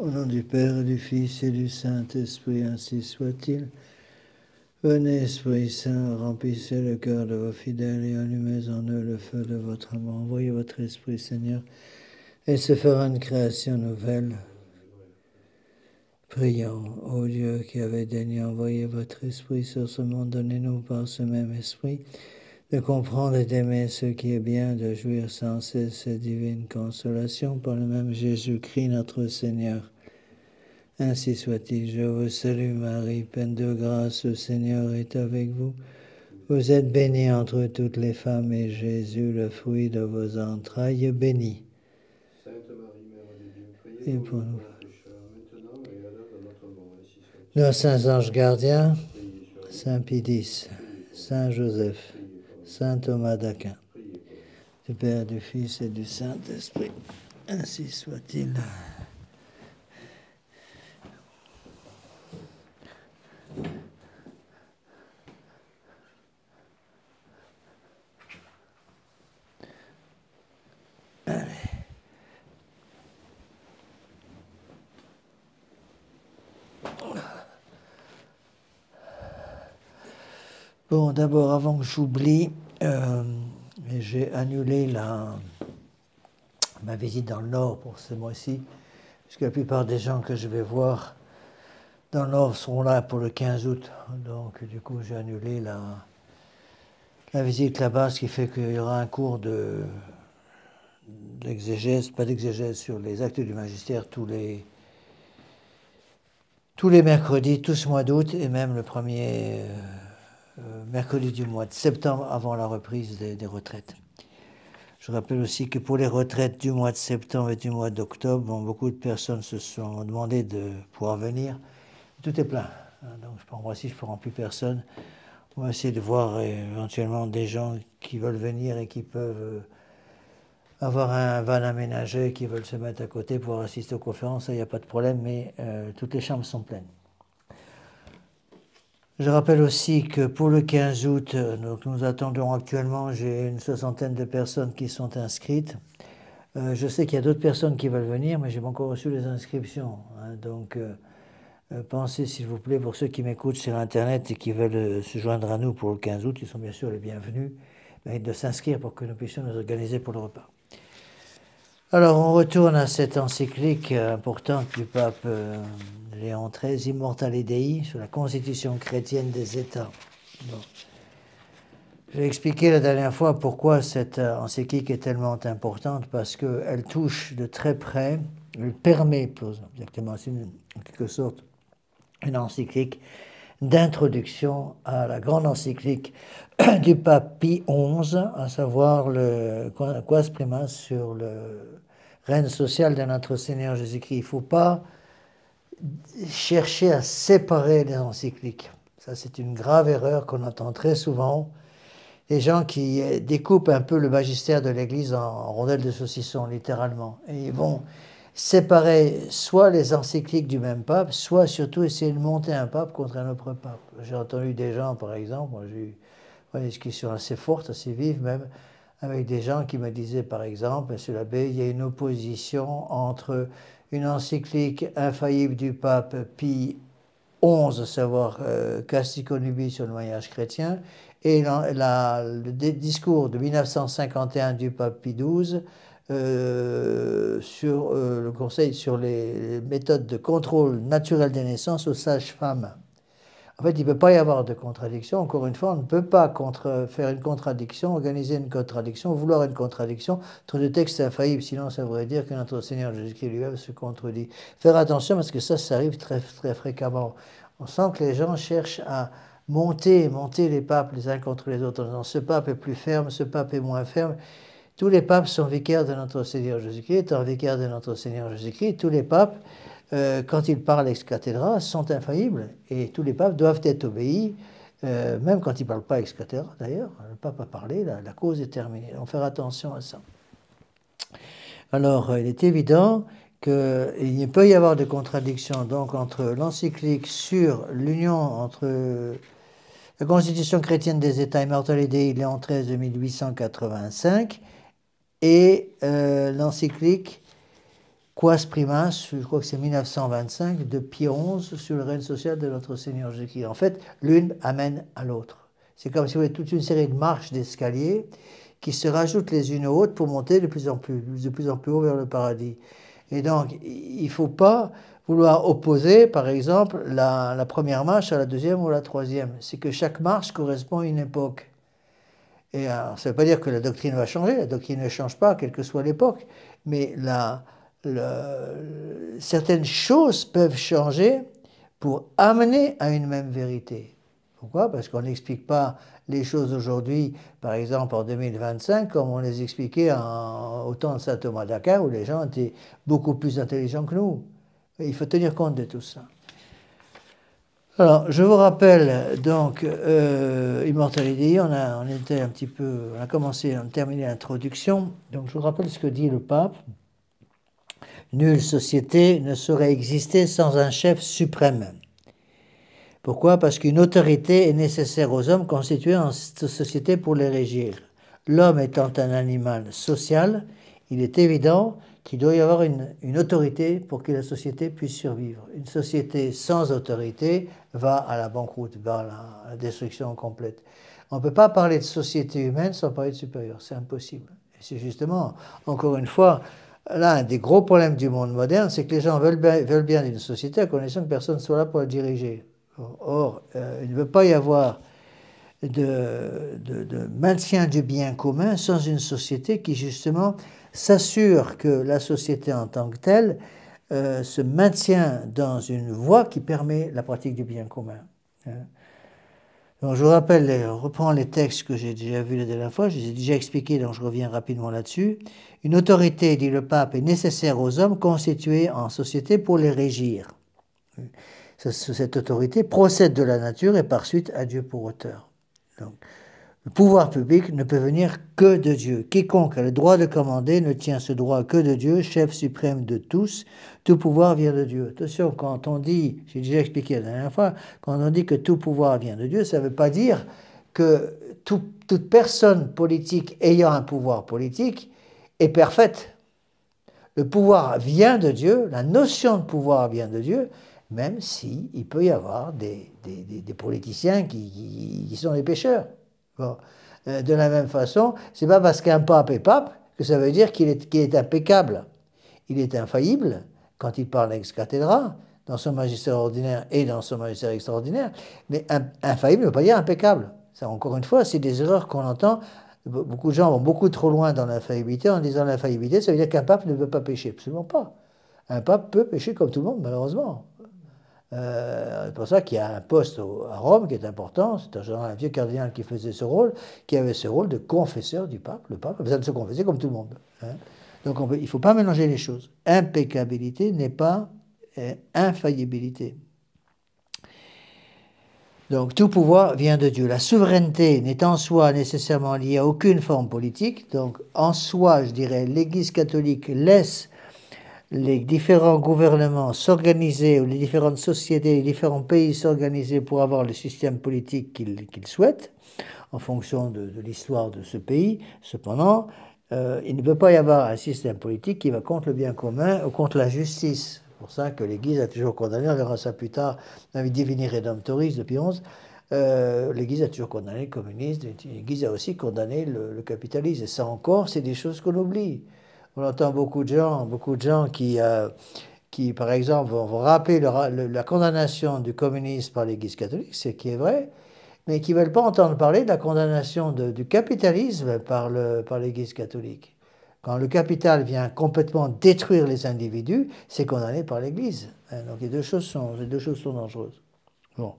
Au nom du Père, du Fils et du Saint-Esprit, ainsi soit-il. Venez, Esprit Saint, remplissez le cœur de vos fidèles et allumez en eux le feu de votre amour. Envoyez votre Esprit, Seigneur, et se fera une création nouvelle. Prions, ô Dieu qui avez daigné envoyer votre Esprit sur ce monde, donnez-nous par ce même Esprit de comprendre et d'aimer ce qui est bien, de jouir sans cesse ces divines consolations par le même Jésus-Christ notre Seigneur. Ainsi soit-il. Je vous salue Marie, pleine de grâce, le Seigneur est avec vous. Vous êtes bénie entre toutes les femmes et Jésus, le fruit de vos entrailles, est béni. Sainte Marie, Mère de Dieu, priez pour nous pécheurs, maintenant et à l'heure de notre mort, ainsi soit-il. Nos saints anges gardiens, Saint Pie X, Saint Joseph, Saint Thomas d'Aquin, du Père, du Fils et du Saint-Esprit, ainsi soit-il. Bon, d'abord, avant que j'oublie, j'ai annulé ma visite dans le Nord pour ce mois-ci, puisque la plupart des gens que je vais voir dans le Nord seront là pour le 15 août. Donc, du coup, j'ai annulé la visite là-bas, ce qui fait qu'il y aura un cours d'exégèse, pas d'exégèse, sur les actes du magistère tous les mercredis, tout ce mois d'août, et même le premier mercredi du mois de septembre, avant la reprise des retraites. Je rappelle aussi que pour les retraites du mois de septembre et du mois d'octobre, beaucoup de personnes se sont demandé de pouvoir venir. Tout est plein. Donc, moi aussi, je ne prends plus personne. On va essayer de voir éventuellement des gens qui veulent venir et qui peuvent avoir un van aménagé, qui veulent se mettre à côté pour assister aux conférences. Il n'y a pas de problème, mais toutes les chambres sont pleines. Je rappelle aussi que pour le 15 août, donc nous attendons actuellement, j'ai une 60aine de personnes qui sont inscrites. Je sais qu'il y a d'autres personnes qui veulent venir, mais je n'ai pas encore reçu les inscriptions. Donc, pensez s'il vous plaît, pour ceux qui m'écoutent sur Internet et qui veulent se joindre à nous pour le 15 août, ils sont bien sûr les bienvenus, mais de s'inscrire pour que nous puissions nous organiser pour le repas. Alors, on retourne à cette encyclique importante du pape Léon XIII, Immortale Dei, sur la constitution chrétienne des États. Bon. J'ai expliqué la dernière fois pourquoi cette encyclique est tellement importante, parce qu'elle touche de très près, elle permet, exactement, c'est en quelque sorte une encyclique d'introduction à la grande encyclique du pape Pie XI, à savoir le Quas Primas sur le règne social de notre Seigneur Jésus-Christ. Il ne faut pas chercher à séparer les encycliques. Ça, c'est une grave erreur qu'on entend très souvent. Les gens qui découpent un peu le magistère de l'Église en rondelles de saucisson, littéralement. Et ils vont séparer soit les encycliques du même pape, soit surtout essayer de monter un pape contre un autre pape. J'ai entendu des gens, par exemple, j'ai eu une discussion assez forte, assez vive même, avec des gens qui me disaient, par exemple, Monsieur l'abbé, il y a une opposition entre une encyclique infaillible du pape Pie XI, à savoir Casti Connubii sur le mariage chrétien, et le discours de 1951 du pape Pie XII sur le conseil sur les méthodes de contrôle naturel des naissances aux sages-femmes. En fait, il ne peut pas y avoir de contradiction. Encore une fois, on ne peut pas faire une contradiction, organiser une contradiction, vouloir une contradiction entre deux textes infaillibles. Sinon, ça voudrait dire que notre Seigneur Jésus-Christ lui-même se contredit. Faire attention parce que ça arrive très, très fréquemment. On sent que les gens cherchent à monter les papes les uns contre les autres en disant ce pape est plus ferme, ce pape est moins ferme. Tous les papes sont vicaires de notre Seigneur Jésus-Christ. Étant vicaires de notre Seigneur Jésus-Christ, tous les papes, quand ils parlent ex cathedra, sont infaillibles. Et tous les papes doivent être obéis, même quand ils ne parlent pas ex cathedra, d'ailleurs. Le pape a parlé, la cause est terminée. Donc, faire attention à ça. Alors, il est évident qu'il ne peut y avoir de contradiction donc, entre l'encyclique sur l'union entre la Constitution chrétienne des États Immortale Dei, Léon XIII de 1885, et l'encyclique Quas primas, je crois que c'est 1925, de Pie XI sur le règne social de notre Seigneur Jésus-Christ. En fait, l'une amène à l'autre. C'est comme si vous avez toute une série de marches d'escaliers qui se rajoutent les unes aux autres pour monter de plus en plus haut vers le paradis. Et donc, il ne faut pas vouloir opposer, par exemple, la première marche à la deuxième ou à la troisième. C'est que chaque marche correspond à une époque. Et ça ne veut pas dire que la doctrine va changer, la doctrine ne change pas, quelle que soit l'époque, mais certaines choses peuvent changer pour amener à une même vérité. Pourquoi? Parce qu'on n'explique pas les choses aujourd'hui, par exemple en 2025, comme on les expliquait au temps de saint Thomas d'Aquin, où les gens étaient beaucoup plus intelligents que nous. Et il faut tenir compte de tout ça. Alors, je vous rappelle donc Immortality, on a terminé l'introduction. Donc, je vous rappelle ce que dit le pape. Nulle société ne saurait exister sans un chef suprême. Pourquoi? Parce qu'une autorité est nécessaire aux hommes constitués en société pour les régir. L'homme étant un animal social, il est évident qu'il doit y avoir une autorité pour que la société puisse survivre. Une société sans autorité va à la banqueroute, va à la destruction complète. On ne peut pas parler de société humaine sans parler de supérieur, c'est impossible. Et c'est justement, encore une fois, l'un des gros problèmes du monde moderne, c'est que les gens veulent bien d'une société à condition que personne ne soit là pour la diriger. Or, il ne veut pas y avoir de maintien du bien commun sans une société qui, justement, s'assure que la société en tant que telle se maintient dans une voie qui permet la pratique du bien commun. Donc, je vous rappelle, je reprends les textes que j'ai déjà vus la dernière fois, je les ai déjà expliqués, donc je reviens rapidement là-dessus. Une autorité, dit le pape, est nécessaire aux hommes constitués en société pour les régir. Cette autorité procède de la nature et par suite à Dieu pour auteur. Donc, le pouvoir public ne peut venir que de Dieu. Quiconque a le droit de commander ne tient ce droit que de Dieu, chef suprême de tous. Tout pouvoir vient de Dieu. Attention, quand on dit, j'ai déjà expliqué la dernière fois, quand on dit que tout pouvoir vient de Dieu, ça ne veut pas dire que toute personne politique ayant un pouvoir politique est parfaite. Le pouvoir vient de Dieu, la notion de pouvoir vient de Dieu, même s'il peut y avoir des politiciens qui sont des pécheurs. Bon. De la même façon, c'est pas parce qu'un pape est pape que ça veut dire qu'il est impeccable. Il est infaillible quand il parle ex cathedra, dans son magistère ordinaire et dans son magistère extraordinaire, mais infaillible ne veut pas dire impeccable. Ça, encore une fois, c'est des erreurs qu'on entend. Beaucoup de gens vont beaucoup trop loin dans l'infaillibilité en disant l'infaillibilité, ça veut dire qu'un pape ne peut pas pécher. Absolument pas. Un pape peut pécher comme tout le monde, malheureusement. C'est pour ça qu'il y a un poste à Rome qui est important, c'est un vieux cardinal qui faisait ce rôle, qui avait ce rôle de confesseur du pape. Le pape a besoin de se confesser comme tout le monde. Donc il ne faut pas mélanger les choses. Impeccabilité n'est pas infaillibilité. Donc tout pouvoir vient de Dieu. La souveraineté n'est en soi nécessairement liée à aucune forme politique. Donc en soi, je dirais, l'Église catholique laisse les différents gouvernements s'organiser, ou les différentes sociétés, les différents pays s'organiser pour avoir le système politique qu'ils souhaitent, en fonction de l'histoire de ce pays. Cependant, il ne peut pas y avoir un système politique qui va contre le bien commun ou contre la justice. C'est pour ça que l'Église a toujours condamné, on verra ça plus tard, dans les Divini Redemptoris de Pie XI, l'Église a toujours condamné le communisme, l'Église a aussi condamné le capitalisme. Et ça encore, c'est des choses qu'on oublie. On entend beaucoup de gens qui par exemple, vont rappeler la condamnation du communisme par l'Église catholique, ce qui est vrai, mais qui ne veulent pas entendre parler de la condamnation du capitalisme par l'Église catholique. Quand le capital vient complètement détruire les individus, c'est condamné par l'Église. Donc les deux choses sont dangereuses. Bon.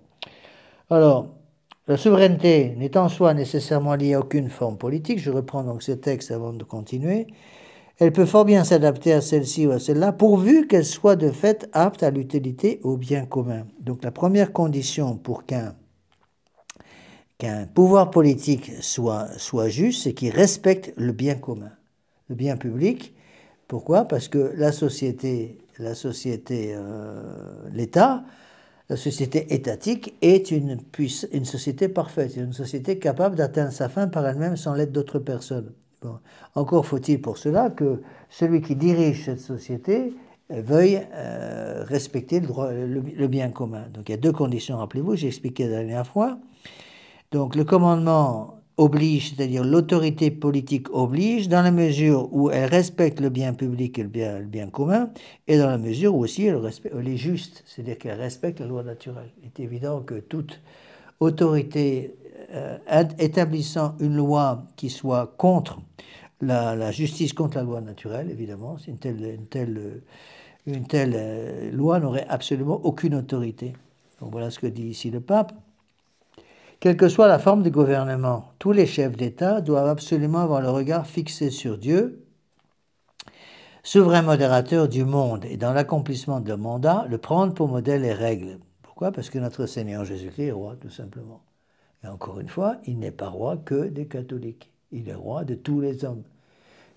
Alors, la souveraineté n'est en soi nécessairement liée à aucune forme politique. Je reprends donc ce texte avant de continuer. Elle peut fort bien s'adapter à celle-ci ou à celle-là, pourvu qu'elle soit de fait apte à l'utilité au bien commun. Donc la première condition pour qu'un pouvoir politique soit juste, c'est qu'il respecte le bien commun, le bien public. Pourquoi? Parce que l'État, la société étatique est une société parfaite, une société capable d'atteindre sa fin par elle-même sans l'aide d'autres personnes. Bon. Encore faut-il pour cela que celui qui dirige cette société veuille respecter le bien commun. Donc il y a deux conditions, rappelez-vous, j'ai expliqué la dernière fois. Donc le commandement oblige, c'est-à-dire l'autorité politique oblige, dans la mesure où elle respecte le bien public et le bien commun, et dans la mesure où aussi elle est juste, c'est-à-dire qu'elle respecte la loi naturelle. Il est évident que toute autorité établissant une loi qui soit contre la justice, contre la loi naturelle, évidemment, une telle loi n'aurait absolument aucune autorité. Donc voilà ce que dit ici le pape. Quelle que soit la forme de gouvernement, tous les chefs d'État doivent absolument avoir le regard fixé sur Dieu, souverain modérateur du monde, et dans l'accomplissement de leur mandat, le prendre pour modèle et règle. Pourquoi? Parce que notre Seigneur Jésus-Christ est roi, tout simplement. Et encore une fois, il n'est pas roi que des catholiques. Il est roi de tous les hommes.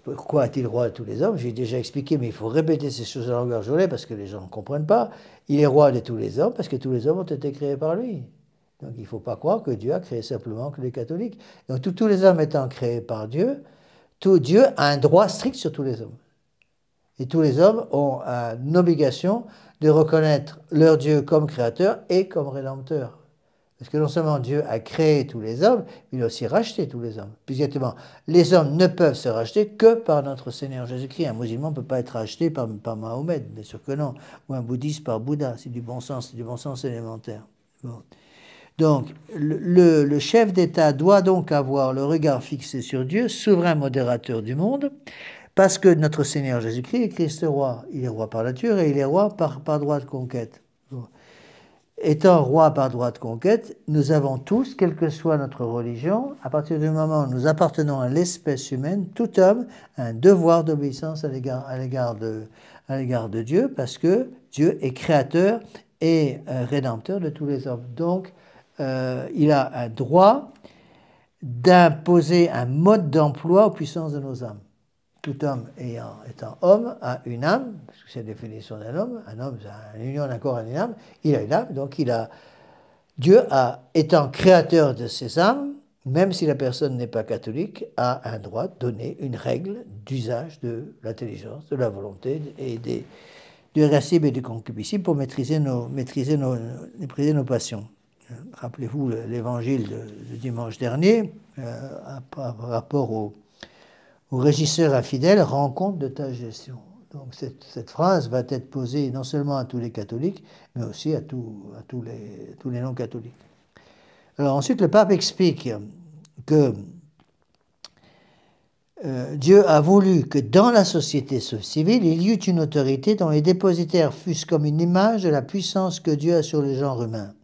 Pourquoi est-il roi de tous les hommes? J'ai déjà expliqué, mais il faut répéter ces choses à longueur de journée parce que les gens ne comprennent pas. Il est roi de tous les hommes parce que tous les hommes ont été créés par lui. Donc il ne faut pas croire que Dieu a créé simplement que les catholiques. Donc tous les hommes étant créés par Dieu, Dieu a un droit strict sur tous les hommes. Et tous les hommes ont une obligation de reconnaître leur Dieu comme créateur et comme rédempteur. Parce que non seulement Dieu a créé tous les hommes, mais il a aussi racheté tous les hommes. Puis exactement, les hommes ne peuvent se racheter que par notre Seigneur Jésus-Christ. Un musulman ne peut pas être racheté par Mahomet, bien sûr que non. Ou un bouddhiste par Bouddha, c'est du bon sens élémentaire. Bon. Donc, le chef d'État doit donc avoir le regard fixé sur Dieu, souverain modérateur du monde, parce que notre Seigneur Jésus-Christ est Christ roi. Il est roi par nature et il est roi par droit de conquête. Bon. Étant roi par droit de conquête, nous avons tous, quelle que soit notre religion, à partir du moment où nous appartenons à l'espèce humaine, tout homme a un devoir d'obéissance à l'égard de Dieu, parce que Dieu est créateur et rédempteur de tous les hommes. Donc, il a un droit d'imposer un mode d'emploi aux puissances de nos âmes. Tout homme étant homme a une âme, parce que c'est la définition d'un homme. Un homme, c'est une union d'un corps et d'une âme. Il a une âme, donc Dieu étant créateur de ces âmes, même si la personne n'est pas catholique, a un droit de donner une règle d'usage de l'intelligence, de la volonté et du irascible et du concupiscible pour maîtriser nos passions. Rappelez-vous l'évangile de dimanche dernier, par rapport au régisseur infidèle, rend compte de ta gestion. Donc cette phrase va être posée non seulement à tous les catholiques, mais aussi à tous les non-catholiques. Alors ensuite, le pape explique que Dieu a voulu que dans la société civile, il y eut une autorité dont les dépositaires fussent comme une image de la puissance que Dieu a sur le genre humain,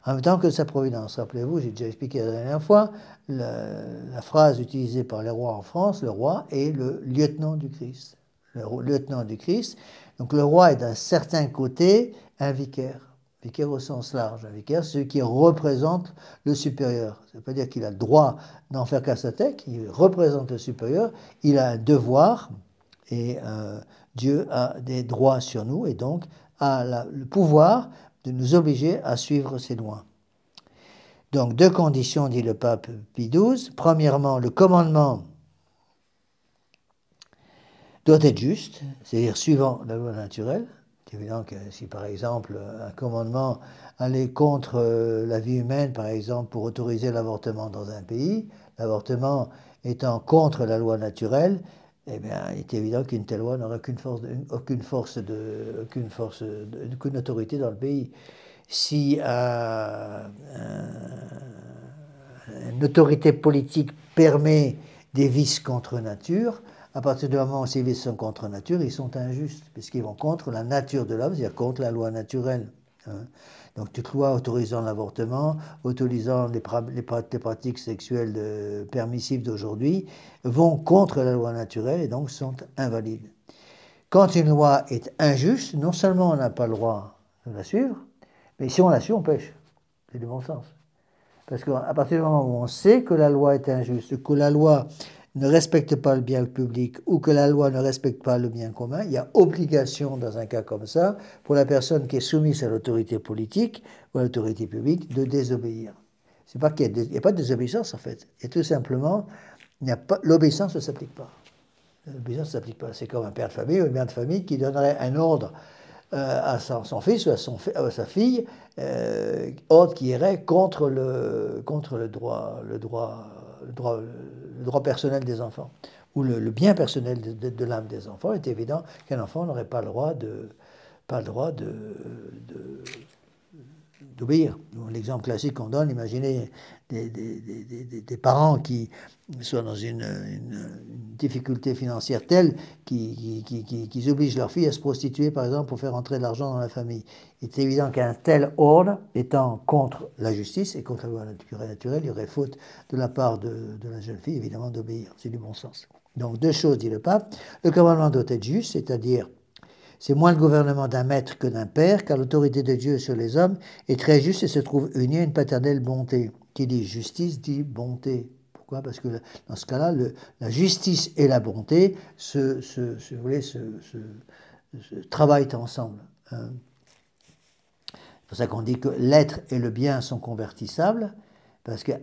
en même temps que sa providence. Rappelez-vous, j'ai déjà expliqué la dernière fois, la phrase utilisée par les rois en France, le roi est le lieutenant du Christ. Le lieutenant du Christ. Donc le roi est d'un certain côté un vicaire au sens large. Un vicaire, c'est celui qui représente le supérieur. Ça ne veut pas dire qu'il a le droit d'en faire qu'à sa tête, il représente le supérieur, il a un devoir, et Dieu a des droits sur nous, et donc a le pouvoir de nous obliger à suivre ses lois. Donc, deux conditions, dit le pape Pie XII. Premièrement, le commandement doit être juste, c'est-à-dire suivant la loi naturelle. C'est évident que si, par exemple, un commandement allait contre la vie humaine, par exemple, pour autoriser l'avortement dans un pays, l'avortement étant contre la loi naturelle, eh bien, il est évident qu'une telle loi n'aurait aucune autorité dans le pays. Si une autorité politique permet des vices contre nature, à partir du moment où ces vices sont contre nature, ils sont injustes, puisqu'ils vont contre la nature de l'homme, c'est-à-dire contre la loi naturelle. Donc toute loi autorisant l'avortement, autorisant les pratiques sexuelles permissives d'aujourd'hui, vont contre la loi naturelle et donc sont invalides. Quand une loi est injuste, non seulement on n'a pas le droit de la suivre, mais si on la suit, on pêche. C'est du bon sens. Parce qu'à partir du moment où on sait que la loi est injuste, que la loi ne respecte pas le bien public ou que la loi ne respecte pas le bien commun, il y a obligation, dans un cas comme ça, pour la personne qui est soumise à l'autorité politique ou à l'autorité publique, de désobéir. C'est pas qu'il n'y a pas de désobéissance, en fait. Et tout simplement, l'obéissance ne s'applique pas. L'obéissance ne s'applique pas. C'est comme un père de famille ou une mère de famille qui donnerait un ordre à son fils ou à sa fille, ordre qui irait contre le droit personnel des enfants, ou le bien personnel de l'âme des enfants. Il est évident qu'un enfant n'aurait pas le droit d'obéir. L'exemple classique qu'on donne, imaginez des parents qui sont dans une difficulté financière telle qu'ils obligent leur fille à se prostituer, par exemple, pour faire entrer de l'argent dans la famille. Il est évident qu'un tel ordre, étant contre la justice et contre la loi naturelle, il y aurait faute de la part de la jeune fille, évidemment, d'obéir. C'est du bon sens. Donc, deux choses, dit le pape. Le commandement doit être juste, c'est-à-dire c'est moins le gouvernement d'un maître que d'un père, car l'autorité de Dieu sur les hommes est très juste et se trouve unie à une paternelle bonté. Qui dit justice dit bonté. Pourquoi? Parce que dans ce cas-là, la justice et la bonté se travaillent ensemble. Hein. C'est pour ça qu'on dit que l'être et le bien sont convertissables, parce que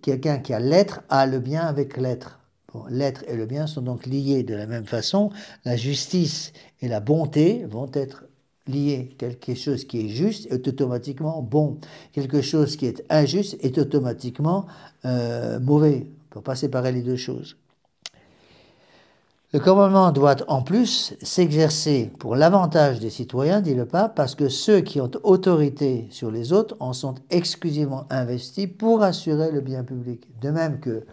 quelqu'un qui a l'être a le bien avec l'être. Bon, l'être et le bien sont donc liés de la même façon. La justice et la bonté vont être liées. Quelque chose qui est juste est automatiquement bon. Quelque chose qui est injuste est automatiquement mauvais. On ne peut pas séparer les deux choses. Le commandement doit en plus s'exercer pour l'avantage des citoyens, dit le pape, parce que ceux qui ont autorité sur les autres en sont exclusivement investis pour assurer le bien public. De même que,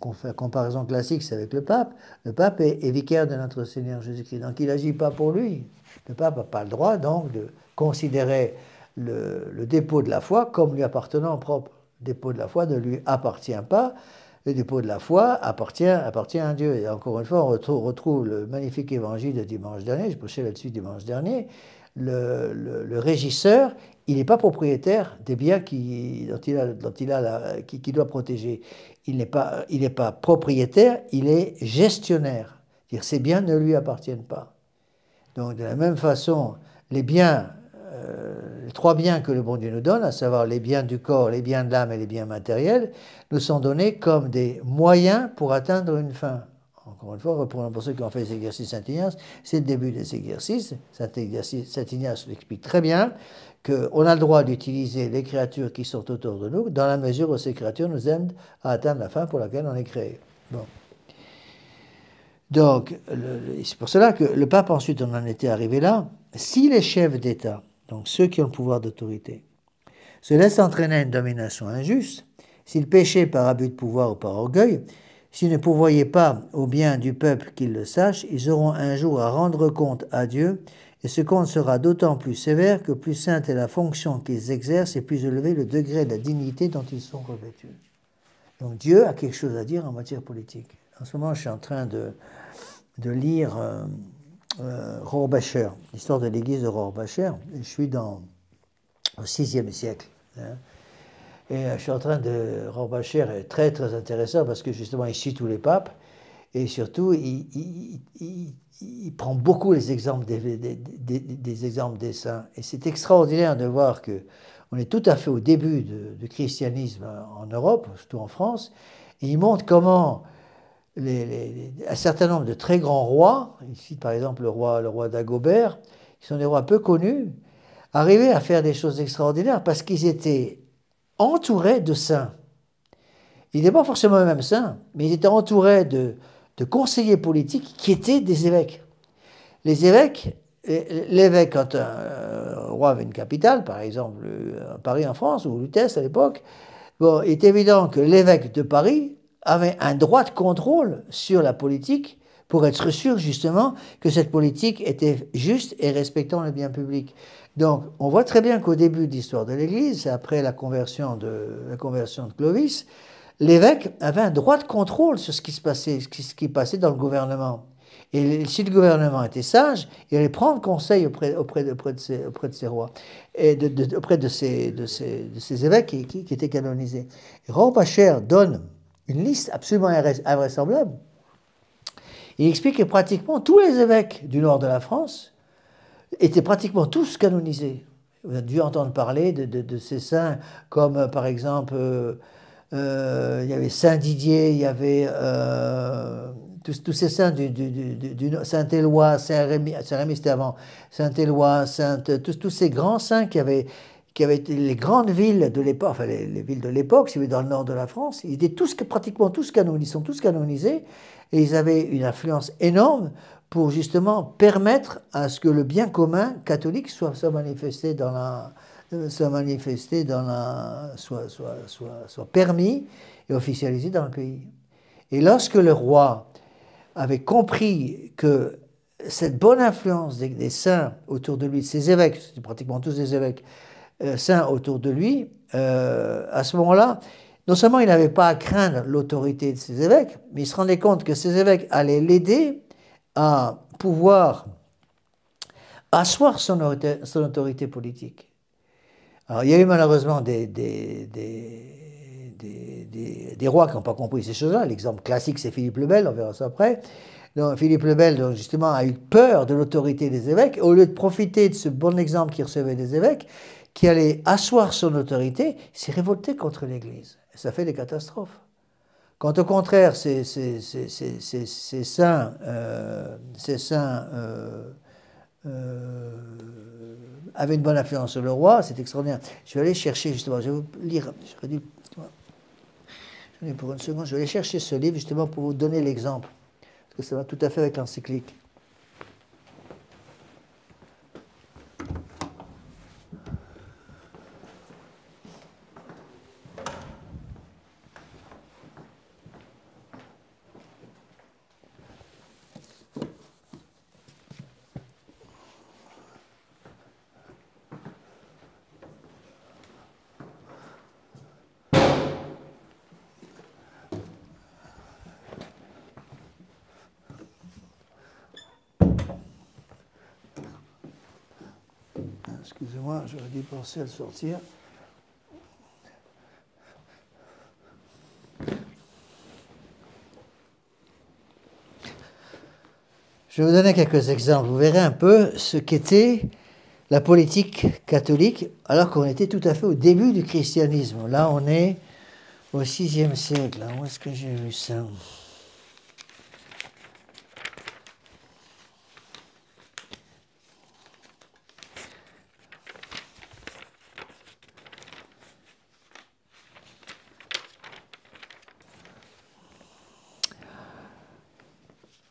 on fait la comparaison classique, c'est avec le pape est vicaire de notre Seigneur Jésus-Christ, donc il n'agit pas pour lui. Le pape n'a pas le droit donc de considérer le dépôt de la foi comme lui appartenant propre. Le dépôt de la foi ne lui appartient pas. Le dépôt de la foi appartient à Dieu. Et encore une fois, on retrouve le magnifique évangile de dimanche dernier, je prêchais là-dessus dimanche dernier, le régisseur, il n'est pas propriétaire des biens qu'il doit protéger. Il n'est pas propriétaire, il est gestionnaire. C'est-à-dire ces biens ne lui appartiennent pas. Donc de la même façon, les trois biens que le bon Dieu nous donne, à savoir les biens du corps, les biens de l'âme et les biens matériels, nous sont donnés comme des moyens pour atteindre une fin. Encore une fois, reprenons pour ceux qui ont fait les exercices Saint-Ignace, c'est le début des exercices. Saint-Ignace l'explique très bien, qu'on a le droit d'utiliser les créatures qui sont autour de nous, dans la mesure où ces créatures nous aident à atteindre la fin pour laquelle on est créé. Bon. Donc, c'est pour cela que le pape, ensuite, on en était arrivé là. Si les chefs d'État, donc ceux qui ont le pouvoir d'autorité, se laissent entraîner à une domination injuste, s'ils péchaient par abus de pouvoir ou par orgueil, s'ils ne pourvoyaient pas au bien du peuple qu'ils le sachent, ils auront un jour à rendre compte à Dieu, et ce compte sera d'autant plus sévère que plus sainte est la fonction qu'ils exercent et plus élevé le degré de la dignité dont ils sont revêtus. Donc Dieu a quelque chose à dire en matière politique. En ce moment, je suis en train de lire Rohrbacher, l'histoire de l'église de Rohrbacher. Je suis au VIe siècle. Hein. Et je suis en train de... Rohrbacher est très très intéressant parce que justement il suit tous les papes et surtout il prend beaucoup les exemples des exemples des saints. Et c'est extraordinaire de voir qu'on est tout à fait au début du christianisme en Europe, surtout en France, et il montre comment un certain nombre de très grands rois, ici par exemple le roi d'Agobert, qui sont des rois peu connus, arrivaient à faire des choses extraordinaires parce qu'ils étaient entourés de saints. Ils n'étaient pas forcément eux-mêmes saints, mais ils étaient entourés de conseillers politiques qui étaient des évêques. Les évêques, l'évêque, quand un roi avait une capitale, par exemple Paris en France, ou Lutèce à l'époque, bon, il est évident que l'évêque de Paris avait un droit de contrôle sur la politique pour être sûr justement que cette politique était juste et respectant le bien public. Donc on voit très bien qu'au début de l'histoire de l'Église, après la conversion de Clovis, l'évêque avait un droit de contrôle sur ce qui se passait dans le gouvernement. Et si le gouvernement était sage, il allait prendre conseil auprès de ses rois, et auprès de ces évêques qui étaient canonisés. Et Rohrbacher donne une liste absolument invraisemblable. Il explique que pratiquement tous les évêques du nord de la France étaient pratiquement tous canonisés. Vous avez dû entendre parler de ces saints comme par exemple il y avait Saint Didier, il y avait tous ces saints du Saint-Éloi, Saint-Rémy c'était avant, Saint-Éloi, tous ces grands saints qui avaient été les grandes villes de l'époque, enfin les villes de l'époque, si vous voulez, dans le nord de la France, ils étaient pratiquement tous canonisés, sont tous canonisés, et ils avaient une influence énorme pour justement permettre à ce que le bien commun catholique soit permis et officialisé dans le pays. Et lorsque le roi avait compris que cette bonne influence des saints autour de lui, de ses évêques, c'était pratiquement tous des évêques saints autour de lui, à ce moment-là, non seulement il n'avait pas à craindre l'autorité de ses évêques, mais il se rendait compte que ses évêques allaient l'aider à pouvoir asseoir son autorité politique. Alors, il y a eu malheureusement des rois qui n'ont pas compris ces choses-là. L'exemple classique, c'est Philippe le Bel, on verra ça après. Donc, Philippe le Bel, donc, justement, a eu peur de l'autorité des évêques. Au lieu de profiter de ce bon exemple qu'il recevait des évêques, qui allait asseoir son autorité, il s'est révolté contre l'Église. Et ça fait des catastrophes. Quand au contraire, ces saints avaient une bonne influence sur le roi, c'est extraordinaire. Je vais aller chercher, justement, je vais vous lire, pour une seconde, je vais aller chercher ce livre, justement, pour vous donner l'exemple. Parce que ça va tout à fait avec l'encyclique. Excusez-moi, j'aurais dû penser à le sortir. Je vais vous donner quelques exemples. Vous verrez un peu ce qu'était la politique catholique alors qu'on était tout à fait au début du christianisme. Là, on est au VIe siècle. Où est-ce que j'ai vu ça ?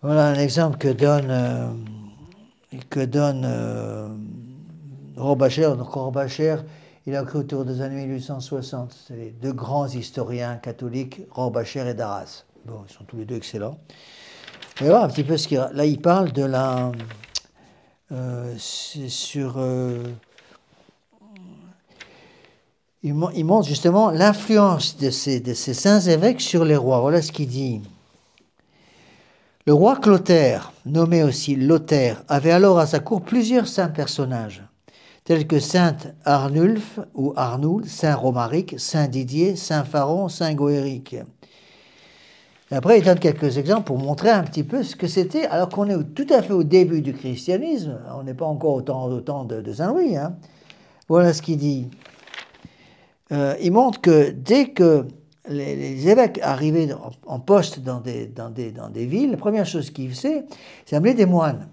Voilà un exemple que donne Rohrbacher. Donc Rohrbacher, il a écrit autour des années 1860. C'est les deux grands historiens catholiques, Rohrbacher et Darras. Bon, ils sont tous les deux excellents. Mais voilà un petit peu ce qu'il y a. Là, il parle de la... il montre justement l'influence de ces saints évêques sur les rois. Voilà ce qu'il dit. Le roi Clotaire, nommé aussi Lothaire, avait alors à sa cour plusieurs saints personnages, tels que saint Arnulf ou Arnoul, saint Romaric, saint Didier, saint Pharon, saint Goéric. Et après, il donne quelques exemples pour montrer un petit peu ce que c'était, alors qu'on est tout à fait au début du christianisme, on n'est pas encore au temps de Saint-Louis. Hein. Voilà ce qu'il dit. Il montre que dès que les évêques arrivaient en poste dans des villes, la première chose qu'ils faisaient, c'est amener des moines.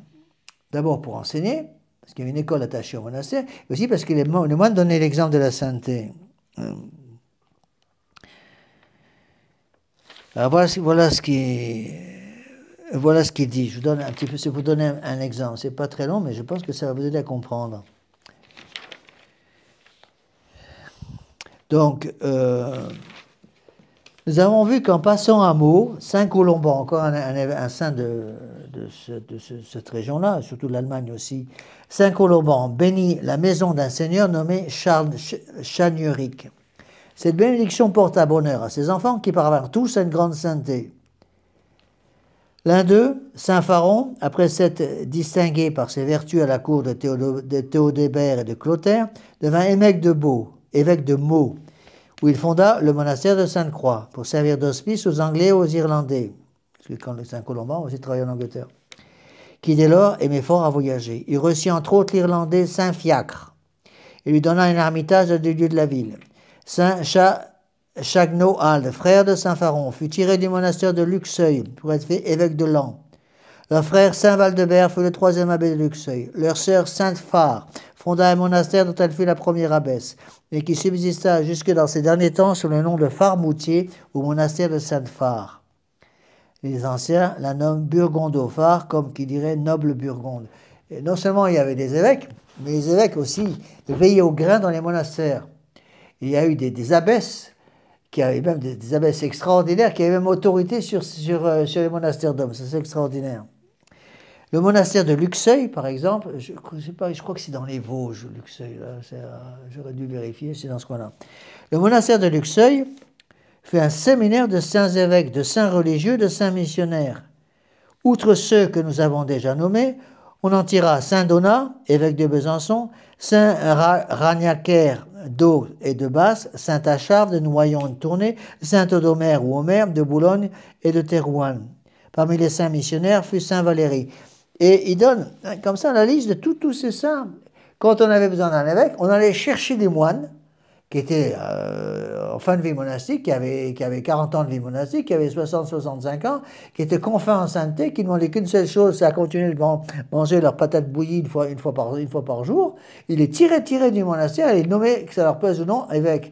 D'abord pour enseigner, parce qu'il y avait une école attachée au monastère, et aussi parce que les moines donnaient l'exemple de la sainteté. Alors voilà ce qu'il dit. Je vous donne un petit peu, c'est pour vous donner un exemple. C'est pas très long, mais je pense que ça va vous aider à comprendre. Donc, nous avons vu qu'en passant à Meaux, Saint Colomban, encore un saint de cette région-là, surtout de l'Allemagne aussi, Saint Colomban bénit la maison d'un seigneur nommé Charles Chagneric. Cette bénédiction porta bonheur à ses enfants qui parvinrent tous à une grande sainteté. L'un d'eux, Saint Pharon, après s'être distingué par ses vertus à la cour de Théodébert et de Clotaire, devint évêque de Meaux, où il fonda le monastère de Sainte-Croix pour servir d'hospice aux Anglais et aux Irlandais, parce que quand Saint Colomban aussi travaillait en Angleterre, qui dès lors aimait fort à voyager. Il reçut entre autres l'Irlandais Saint Fiacre et lui donna un ermitage à des lieux de la ville. Saint Chagnoald, frère de Saint Pharon, fut tiré du monastère de Luxeuil pour être fait évêque de Laon. Leur frère Saint Valdebert fut le troisième abbé de Luxeuil. Leur sœur Sainte Phare fonda un monastère dont elle fut la première abbesse, et qui subsista jusque dans ses derniers temps sous le nom de Phare-Moutier au monastère de Sainte Phare. Les anciens la nomment Burgondophare, comme qui dirait noble Burgonde. Et non seulement il y avait des évêques, mais les évêques aussi veillaient au grain dans les monastères. Il y a eu des abbesses, qui avaient même des abbesses extraordinaires, qui avaient même autorité sur les monastères d'hommes. C'est extraordinaire. Le monastère de Luxeuil, par exemple, je crois que c'est dans les Vosges, Luxeuil, j'aurais dû vérifier, c'est dans ce coin-là. Le monastère de Luxeuil fait un séminaire de saints évêques, de saints religieux, de saints missionnaires. Outre ceux que nous avons déjà nommés, on en tira Saint Donat, évêque de Besançon, Saint Ragnacaire d'Eau et de Basse, Saint Achave de Noyon de Tournai, Saint Odomère ou Homère de Boulogne et de Thérouanne. Parmi les saints missionnaires fut Saint Valéry. Et il donne comme ça la liste de tous ces saints. Quand on avait besoin d'un évêque, on allait chercher des moines qui étaient en fin de vie monastique, qui avaient 40 ans de vie monastique, qui avaient 60-65 ans, qui étaient confins en sainteté, qui ne demandaient qu'une seule chose, c'est à continuer de manger leurs patates bouillies une fois par jour. Ils les tiraient du monastère et les nommaient, que ça leur plaise ou non, évêques.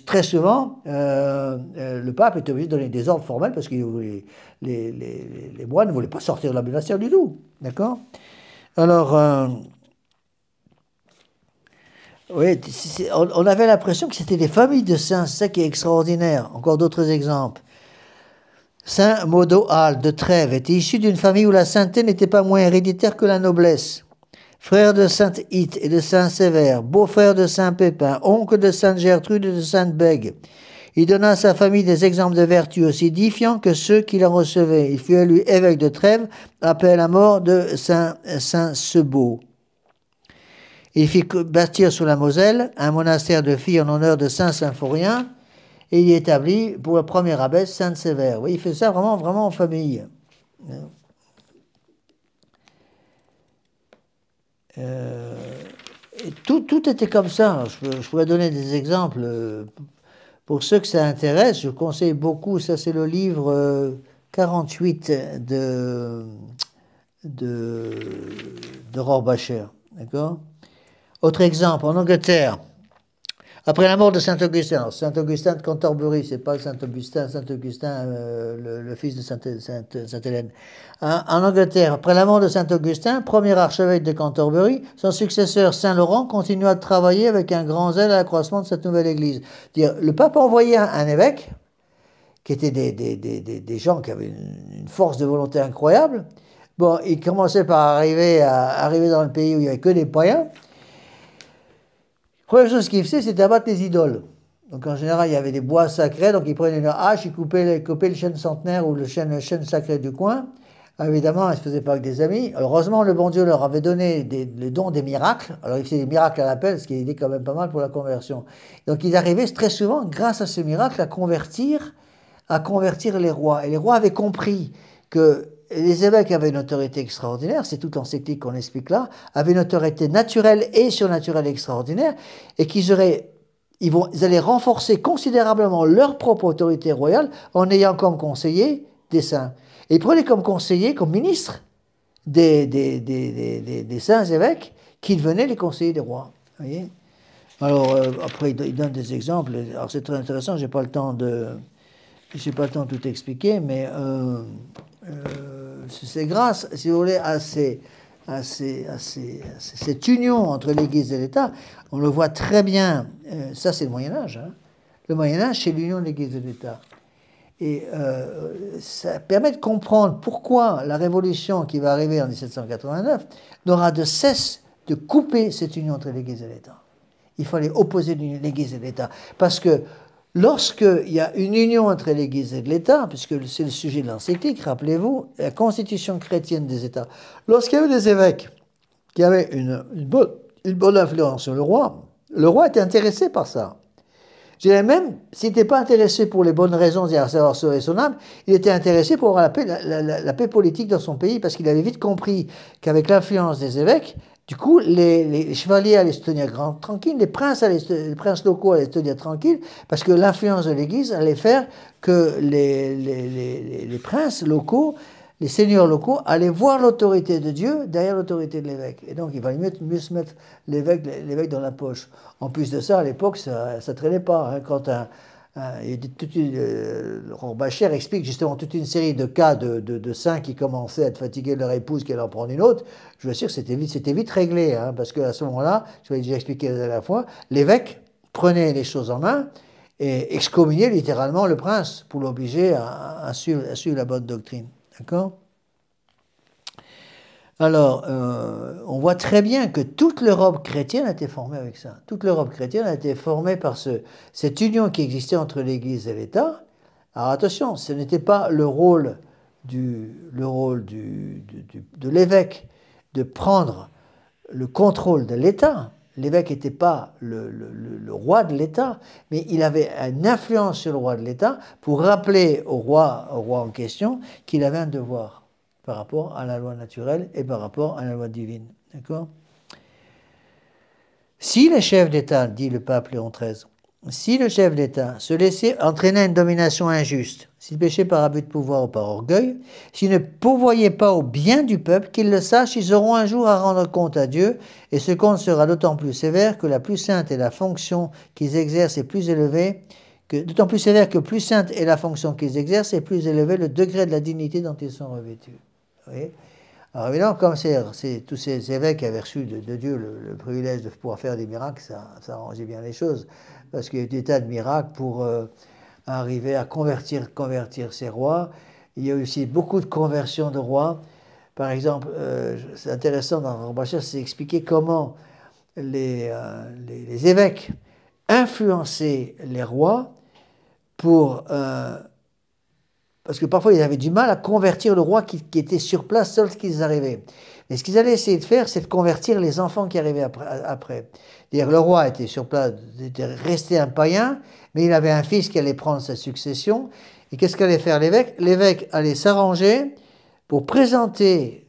Très souvent, le pape était obligé de donner des ordres formels parce que les moines ne voulaient pas sortir de la monastère du tout. D'accord ? Alors... oui, on avait l'impression que c'était des familles de saints, c'est ça qui est extraordinaire. Encore d'autres exemples. Saint Modoal de Trèves était issu d'une famille où la sainteté n'était pas moins héréditaire que la noblesse. Frère de Sainte Hite et de Saint Sévère, beau-frère de Saint Pépin, oncle de Sainte Gertrude et de Sainte Bègue. Il donna à sa famille des exemples de vertu aussi édifiants que ceux qui la recevaient. Il fut élu évêque de Trèves après la mort de Saint Sebaud. Il fit bâtir sous la Moselle un monastère de filles en honneur de Saint Symphorien et il y établit pour la première abbesse Sainte Sévère. Oui, il fait ça vraiment en famille. Et tout était comme ça. Je pourrais donner des exemples. Pour ceux que ça intéresse, je conseille beaucoup, ça c'est le livre 48 de Rohrbacher. D'accord ? Autre exemple, en Angleterre, après la mort de Saint-Augustin, Saint-Augustin de Canterbury, c'est pas Saint-Augustin, le fils de Sainte-Hélène. En Angleterre, après la mort de Saint-Augustin, premier archevêque de Canterbury, son successeur Saint-Laurent continua de travailler avec un grand zèle à l'accroissement de cette nouvelle église. Le pape envoyait un évêque, qui étaient des gens qui avaient une force de volonté incroyable. Bon, il commençait par arriver dans le pays où il n'y avait que des païens. La première chose qu'il faisait, c'était abattre les idoles. Donc en général, il y avait des bois sacrés, donc il prenait une hache, il coupait le chêne centenaire ou le chêne sacré du coin. Évidemment, il ne se faisait pas avec des amis. Alors, heureusement, le bon Dieu leur avait donné le don des miracles. Alors, il faisait des miracles à l'appel, ce qui aidait quand même pas mal pour la conversion. Donc, ils arrivaient très souvent, grâce à ces miracles, à convertir les rois. Et les rois avaient compris que les évêques avaient une autorité extraordinaire, c'est tout encyclique qu'on explique là, avaient une autorité naturelle et surnaturelle extraordinaire, et qu'ils allaient renforcer considérablement leur propre autorité royale en ayant comme conseiller des saints. Et ils prenaient comme conseiller, comme ministre des saints évêques qui devenaient les conseillers des rois. Voyez. Alors, après, il donne des exemples. Alors, c'est très intéressant, j'ai pas le temps de tout expliquer, mais c'est grâce, si vous voulez, à cette union entre l'Église et l'État. On le voit très bien. Ça, c'est le Moyen-Âge. Hein. Le Moyen-Âge, c'est l'union de l'Église et de l'État. Et ça permet de comprendre pourquoi la révolution qui va arriver en 1789 n'aura de cesse de couper cette union entre l'Église et l'État. Il fallait opposer l'Église et l'État. Parce que lorsqu'il y a une union entre l'Église et l'État, puisque c'est le sujet de l'encyclique, rappelez-vous, la constitution chrétienne des États, lorsqu'il y avait des évêques qui avaient une bonne influence sur le roi était intéressé par ça. Je dirais même, s'il n'était pas intéressé pour les bonnes raisons, c'est-à-dire à savoir sauver son âme, il était intéressé pour avoir la paix politique dans son pays, parce qu'il avait vite compris qu'avec l'influence des évêques, Du coup, les chevaliers allaient se tenir tranquilles, les princes locaux allaient se tenir tranquilles, parce que l'influence de l'Église allait faire que les princes locaux, les seigneurs locaux, allaient voir l'autorité de Dieu derrière l'autorité de l'évêque. Et donc, il valait mieux se mettre l'évêque dans la poche. En plus de ça, à l'époque, ça ne traînait pas. Hein, quand Rorbacher explique justement toute une série de cas de saints qui commençaient à être fatigués de leur épouse, qui allaient en prendre une autre. Je vous assure que c'était vite réglé, hein, parce qu'à ce moment-là, je l'ai déjà expliqué la dernière fois, l'évêque prenait les choses en main et excommuniait littéralement le prince pour l'obliger à suivre la bonne doctrine. D'accord ? Alors, on voit très bien que toute l'Europe chrétienne a été formée avec ça. Toute l'Europe chrétienne a été formée par cette union qui existait entre l'Église et l'État. Alors attention, ce n'était pas le rôle de l'évêque de prendre le contrôle de l'État. L'évêque n'était pas le roi de l'État, mais il avait une influence sur le roi de l'État pour rappeler au roi en question qu'il avait un devoir par rapport à la loi naturelle et par rapport à la loi divine. D'accord ? Si le chef d'État, dit le pape Léon XIII, si le chef d'État se laissait entraîner à une domination injuste, s'il péchait par abus de pouvoir ou par orgueil, s'il ne pourvoyait pas au bien du peuple, qu'ils le sachent, ils auront un jour à rendre compte à Dieu, et ce compte sera d'autant plus sévère que la plus sainte est la fonction qu'ils exercent est plus élevée, d'autant plus sévère que plus sainte est la fonction qu'ils exercent et plus élevé le degré de la dignité dont ils sont revêtus. Vous voyez ? Alors évidemment, comme tous ces évêques avaient reçu de Dieu le privilège de pouvoir faire des miracles, ça arrangeait bien les choses. Parce qu'il y a eu des tas de miracles pour arriver à convertir ces rois. Il y a eu aussi beaucoup de conversions de rois. Par exemple, c'est intéressant dans Rorbacher, c'est expliquer comment les évêques influençaient les rois pour... parce que parfois, ils avaient du mal à convertir le roi qui était sur place lorsqu'ils arrivaient. Mais ce qu'ils allaient essayer de faire, c'est de convertir les enfants qui arrivaient après. C'est-à-dire, le roi était sur place, était resté un païen, mais il avait un fils qui allait prendre sa succession. Et qu'est-ce qu'allait faire l'évêque ? L'évêque allait s'arranger pour présenter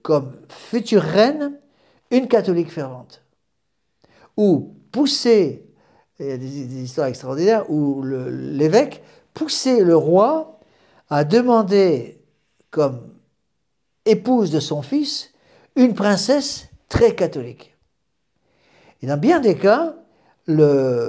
comme future reine une catholique fervente. Ou pousser, il y a des histoires extraordinaires, où l'évêque poussait le roi a demandé comme épouse de son fils une princesse très catholique. Et dans bien des cas, le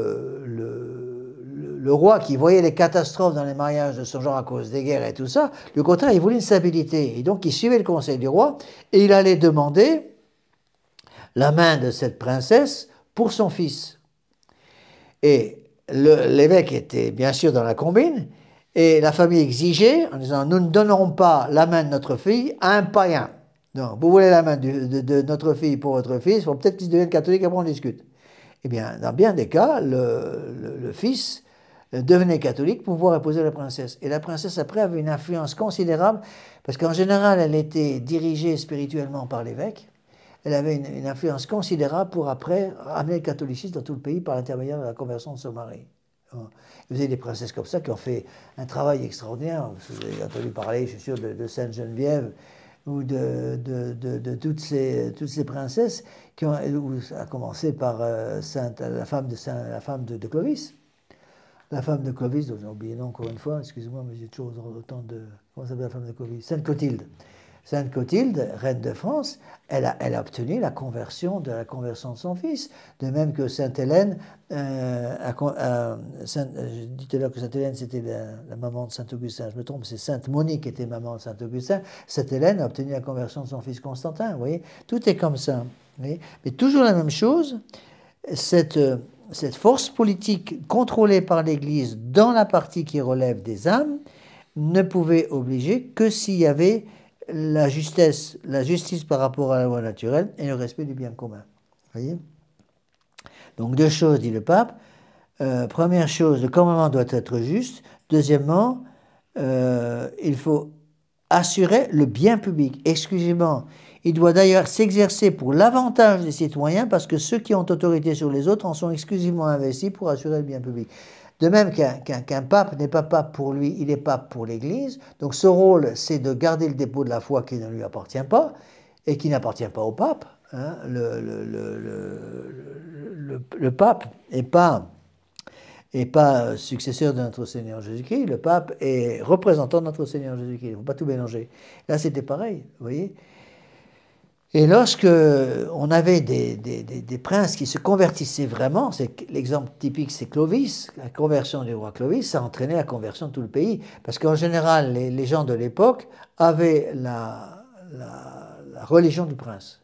roi qui voyait les catastrophes dans les mariages de son genre à cause des guerres et tout ça, au contraire, il voulait une stabilité. Et donc, il suivait le conseil du roi et il allait demander la main de cette princesse pour son fils. Et l'évêque était bien sûr dans la combine. Et la famille exigeait, en disant, nous ne donnerons pas la main de notre fille à un païen. Donc, vous voulez la main de notre fille pour votre fils, il faut peut-être qu'il devienne catholique, après on discute. Eh bien, dans bien des cas, le fils devenait catholique pour pouvoir épouser la princesse. Et la princesse, après, avait une influence considérable, parce qu'en général, elle était dirigée spirituellement par l'évêque. Elle avait une influence considérable pour, après, amener le catholicisme dans tout le pays par l'intermédiaire de la conversion de son mari. Vous avez des princesses comme ça qui ont fait un travail extraordinaire. Vous avez entendu parler, je suis sûr, de Sainte Geneviève ou de toutes ces princesses qui ont, à commencer par la femme de Clovis. La femme de Clovis, dont j'ai oublié le nom encore une fois, excusez-moi, mais j'ai toujours autant de... Comment s'appelle la femme de Clovis ? Sainte Clotilde. Sainte Clotilde, reine de France, elle a obtenu la conversion de son fils. De même que Sainte Hélène, je dis tout à l'heure que Sainte Hélène c'était la maman de Saint Augustin, je me trompe, c'est Sainte Monique qui était maman de Saint Augustin. Sainte Hélène a obtenu la conversion de son fils Constantin, vous voyez, tout est comme ça. Mais toujours la même chose, cette force politique contrôlée par l'Église dans la partie qui relève des âmes ne pouvait obliger que s'il y avait la justice par rapport à la loi naturelle et le respect du bien commun. Voyez ? Donc deux choses, dit le pape. Première chose, le commandement doit être juste. Deuxièmement, il faut assurer le bien public. Exclusivement, il doit d'ailleurs s'exercer pour l'avantage des citoyens parce que ceux qui ont autorité sur les autres en sont exclusivement investis pour assurer le bien public. De même qu'un pape n'est pas pape pour lui, il est pape pour l'Église. Donc ce rôle, c'est de garder le dépôt de la foi qui ne lui appartient pas et qui n'appartient pas au pape. Hein, le pape n'est pas successeur de notre Seigneur Jésus-Christ, le pape est représentant de notre Seigneur Jésus-Christ. Il ne faut pas tout mélanger. Là, c'était pareil, vous voyez. Et lorsque on avait des princes qui se convertissaient vraiment, l'exemple typique c'est Clovis, la conversion du roi Clovis, ça entraînait la conversion de tout le pays, parce qu'en général, les gens de l'époque avaient la religion du prince.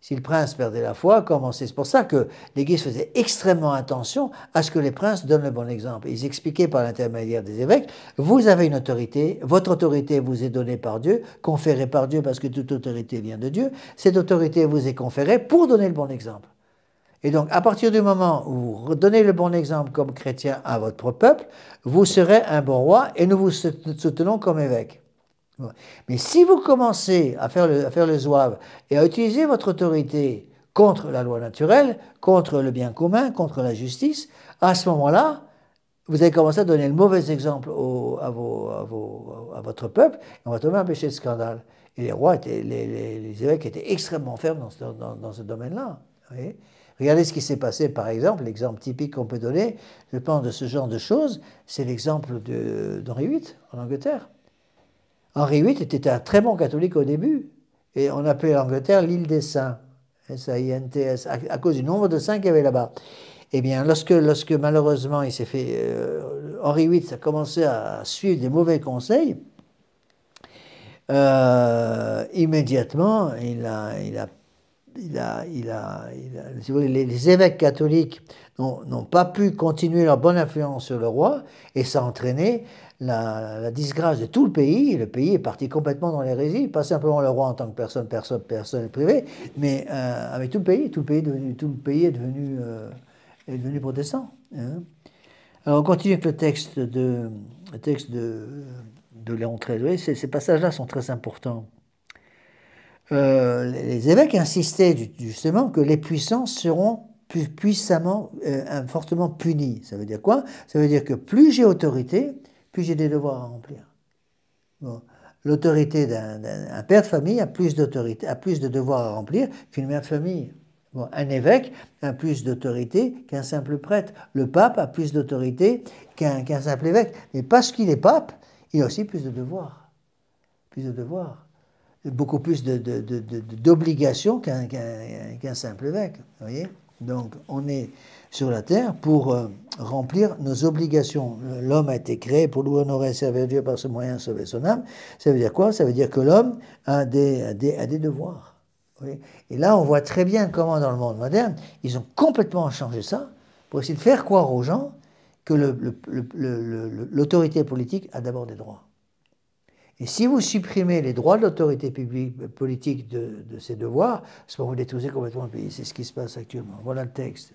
Si le prince perdait la foi, c'est pour ça que l'Église faisait extrêmement attention à ce que les princes donnent le bon exemple. Ils expliquaient par l'intermédiaire des évêques, vous avez une autorité, votre autorité vous est donnée par Dieu, conférée par Dieu parce que toute autorité vient de Dieu, cette autorité vous est conférée pour donner le bon exemple. Et donc, à partir du moment où vous donnez le bon exemple comme chrétien à votre peuple, vous serez un bon roi et nous vous soutenons comme évêque. Mais si vous commencez à faire le zouave et à utiliser votre autorité contre la loi naturelle, contre le bien commun, contre la justice, à ce moment-là, vous allez commencer à donner le mauvais exemple à votre peuple, et on va tomber un péché de scandale. Et les rois, les évêques étaient extrêmement fermes dans ce domaine-là. Regardez ce qui s'est passé, par exemple, l'exemple typique qu'on peut donner, je pense, de ce genre de choses, c'est l'exemple d'Henri VIII en Angleterre. Henri VIII était un très bon catholique au début, et on appelait l'Angleterre l'île des saints, S-A-I-N-T-S, à cause du nombre de saints qu'il y avait là-bas. Eh bien, lorsque malheureusement il s'est fait, Henri VIII a commencé à suivre des mauvais conseils, immédiatement, si vous voulez, les évêques catholiques n'ont pas pu continuer leur bonne influence sur le roi, et ça a entraîné la disgrâce de tout le pays. Et le pays est parti complètement dans l'hérésie, pas simplement le roi en tant que personne privée, mais avec tout le pays. Tout le pays est devenu protestant. Hein. Alors on continue avec le texte de Léon XIII. Vous voyez, ces passages-là sont très importants. Les évêques insistaient justement que les puissants seront plus puissamment, fortement punis. Ça veut dire quoi? Ça veut dire que plus j'ai autorité, plus j'ai des devoirs à remplir. Bon. L'autorité d'un père de famille a plus de devoirs à remplir qu'une mère de famille. Bon, un évêque a plus d'autorité qu'un simple prêtre. Le pape a plus d'autorité qu'un simple évêque. Mais parce qu'il est pape, il a aussi plus de devoirs. Plus de devoirs. Beaucoup plus d'obligations qu'un simple évêque. Vous voyez? Donc, on est sur la terre pour remplir nos obligations. L'homme a été créé pour louer, honorer et servir Dieu par ce moyen, sauver son âme. Ça veut dire quoi? Ça veut dire que l'homme a des devoirs. Vous voyez? Et là, on voit très bien comment, dans le monde moderne, ils ont complètement changé ça pour essayer de faire croire aux gens que l'autorité politique a d'abord des droits. Et si vous supprimez les droits de l'autorité politique de ses devoirs, c'est pour vous détruisez complètement le pays. C'est ce qui se passe actuellement. Voilà le texte.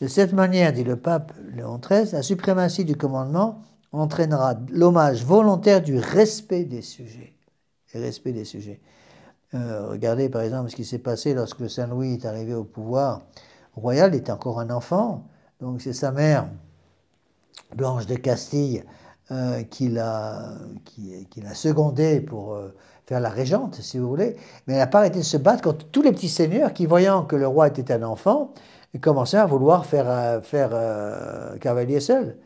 De cette manière, dit le pape Léon XIII, la suprématie du commandement entraînera l'hommage volontaire du respect des sujets. Et respect des sujets. Regardez par exemple ce qui s'est passé lorsque Saint-Louis est arrivé au pouvoir royal. Il était encore un enfant. Donc c'est sa mère, Blanche de Castille, qui l'a secondé pour faire la régente, si vous voulez, mais elle n'a pas arrêté de se battre contre tous les petits seigneurs qui, voyant que le roi était un enfant, commençaient à vouloir faire cavalier seul.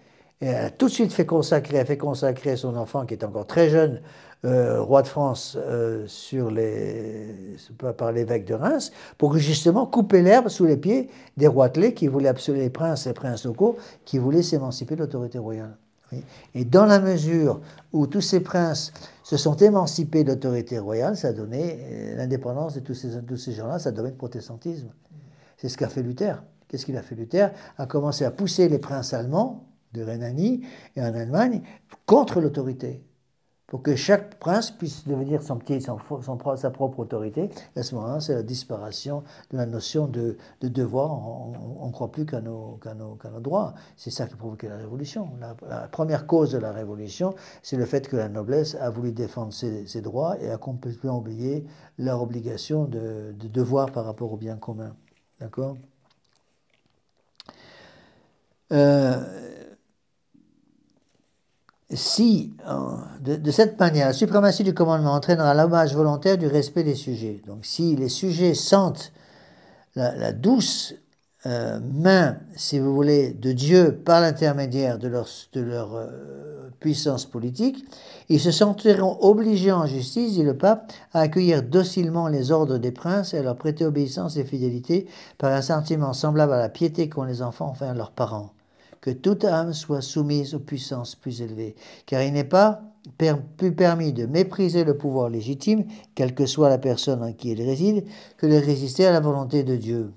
Et elle a tout de suite fait consacrer son enfant, qui est encore très jeune, roi de France, par l'évêque de Reims, pour justement couper l'herbe sous les pieds des roitelets qui voulaient absolument, les princes locaux, qui voulaient s'émanciper de l'autorité royale. Et dans la mesure où tous ces princes se sont émancipés de l'autorité royale, ça a donné l'indépendance de tous ces gens-là, ça a donné le protestantisme. C'est ce qu'a fait Luther. Qu'est-ce qu'il a fait Luther? A commencé à pousser les princes allemands de Rhénanie et en Allemagne contre l'autorité, pour que chaque prince puisse devenir sa propre autorité. Et à ce moment-là, c'est la disparition de la notion de devoir. On ne croit plus qu'à nos droits. C'est ça qui a provoqué la Révolution. La première cause de la Révolution, c'est le fait que la noblesse a voulu défendre ses droits et a complètement oublié leur obligation de devoir par rapport au bien commun. D'accord? si, de cette manière, la suprématie du commandement entraînera l'hommage volontaire du respect des sujets. Donc si les sujets sentent la douce main, si vous voulez, de Dieu par l'intermédiaire de leur puissance politique, ils se sentiront obligés en justice, dit le pape, à accueillir docilement les ordres des princes et à leur prêter obéissance et fidélité par un sentiment semblable à la piété qu'ont les enfants envers leurs parents. Que toute âme soit soumise aux puissances plus élevées, car il n'est pas plus permis de mépriser le pouvoir légitime, quelle que soit la personne en qui il réside, que de résister à la volonté de Dieu.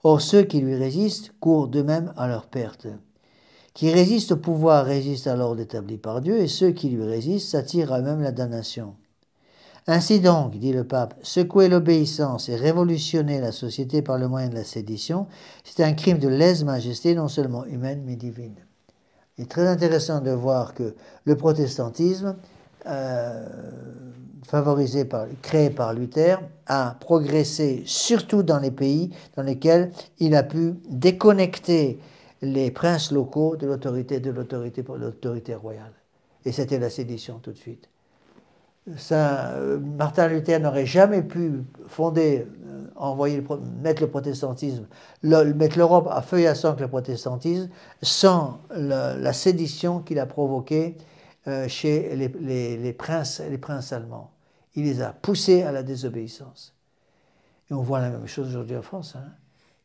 Or, ceux qui lui résistent courent d'eux-mêmes à leur perte. Qui résistent au pouvoir résistent à l'ordre établi par Dieu, et ceux qui lui résistent s'attirent à eux-mêmes la damnation. Ainsi donc, dit le pape, secouer l'obéissance et révolutionner la société par le moyen de la sédition, c'est un crime de lèse-majesté non seulement humaine mais divine. Il est très intéressant de voir que le protestantisme, créé par Luther, a progressé surtout dans les pays dans lesquels il a pu déconnecter les princes locaux de l'autorité royale. Et c'était la sédition tout de suite. Martin Luther n'aurait jamais pu fonder, mettre le protestantisme, mettre l'Europe à feu et à sang avec le protestantisme, sans la sédition qu'il a provoquée chez les princes allemands. Il les a poussés à la désobéissance. Et on voit la même chose aujourd'hui en France.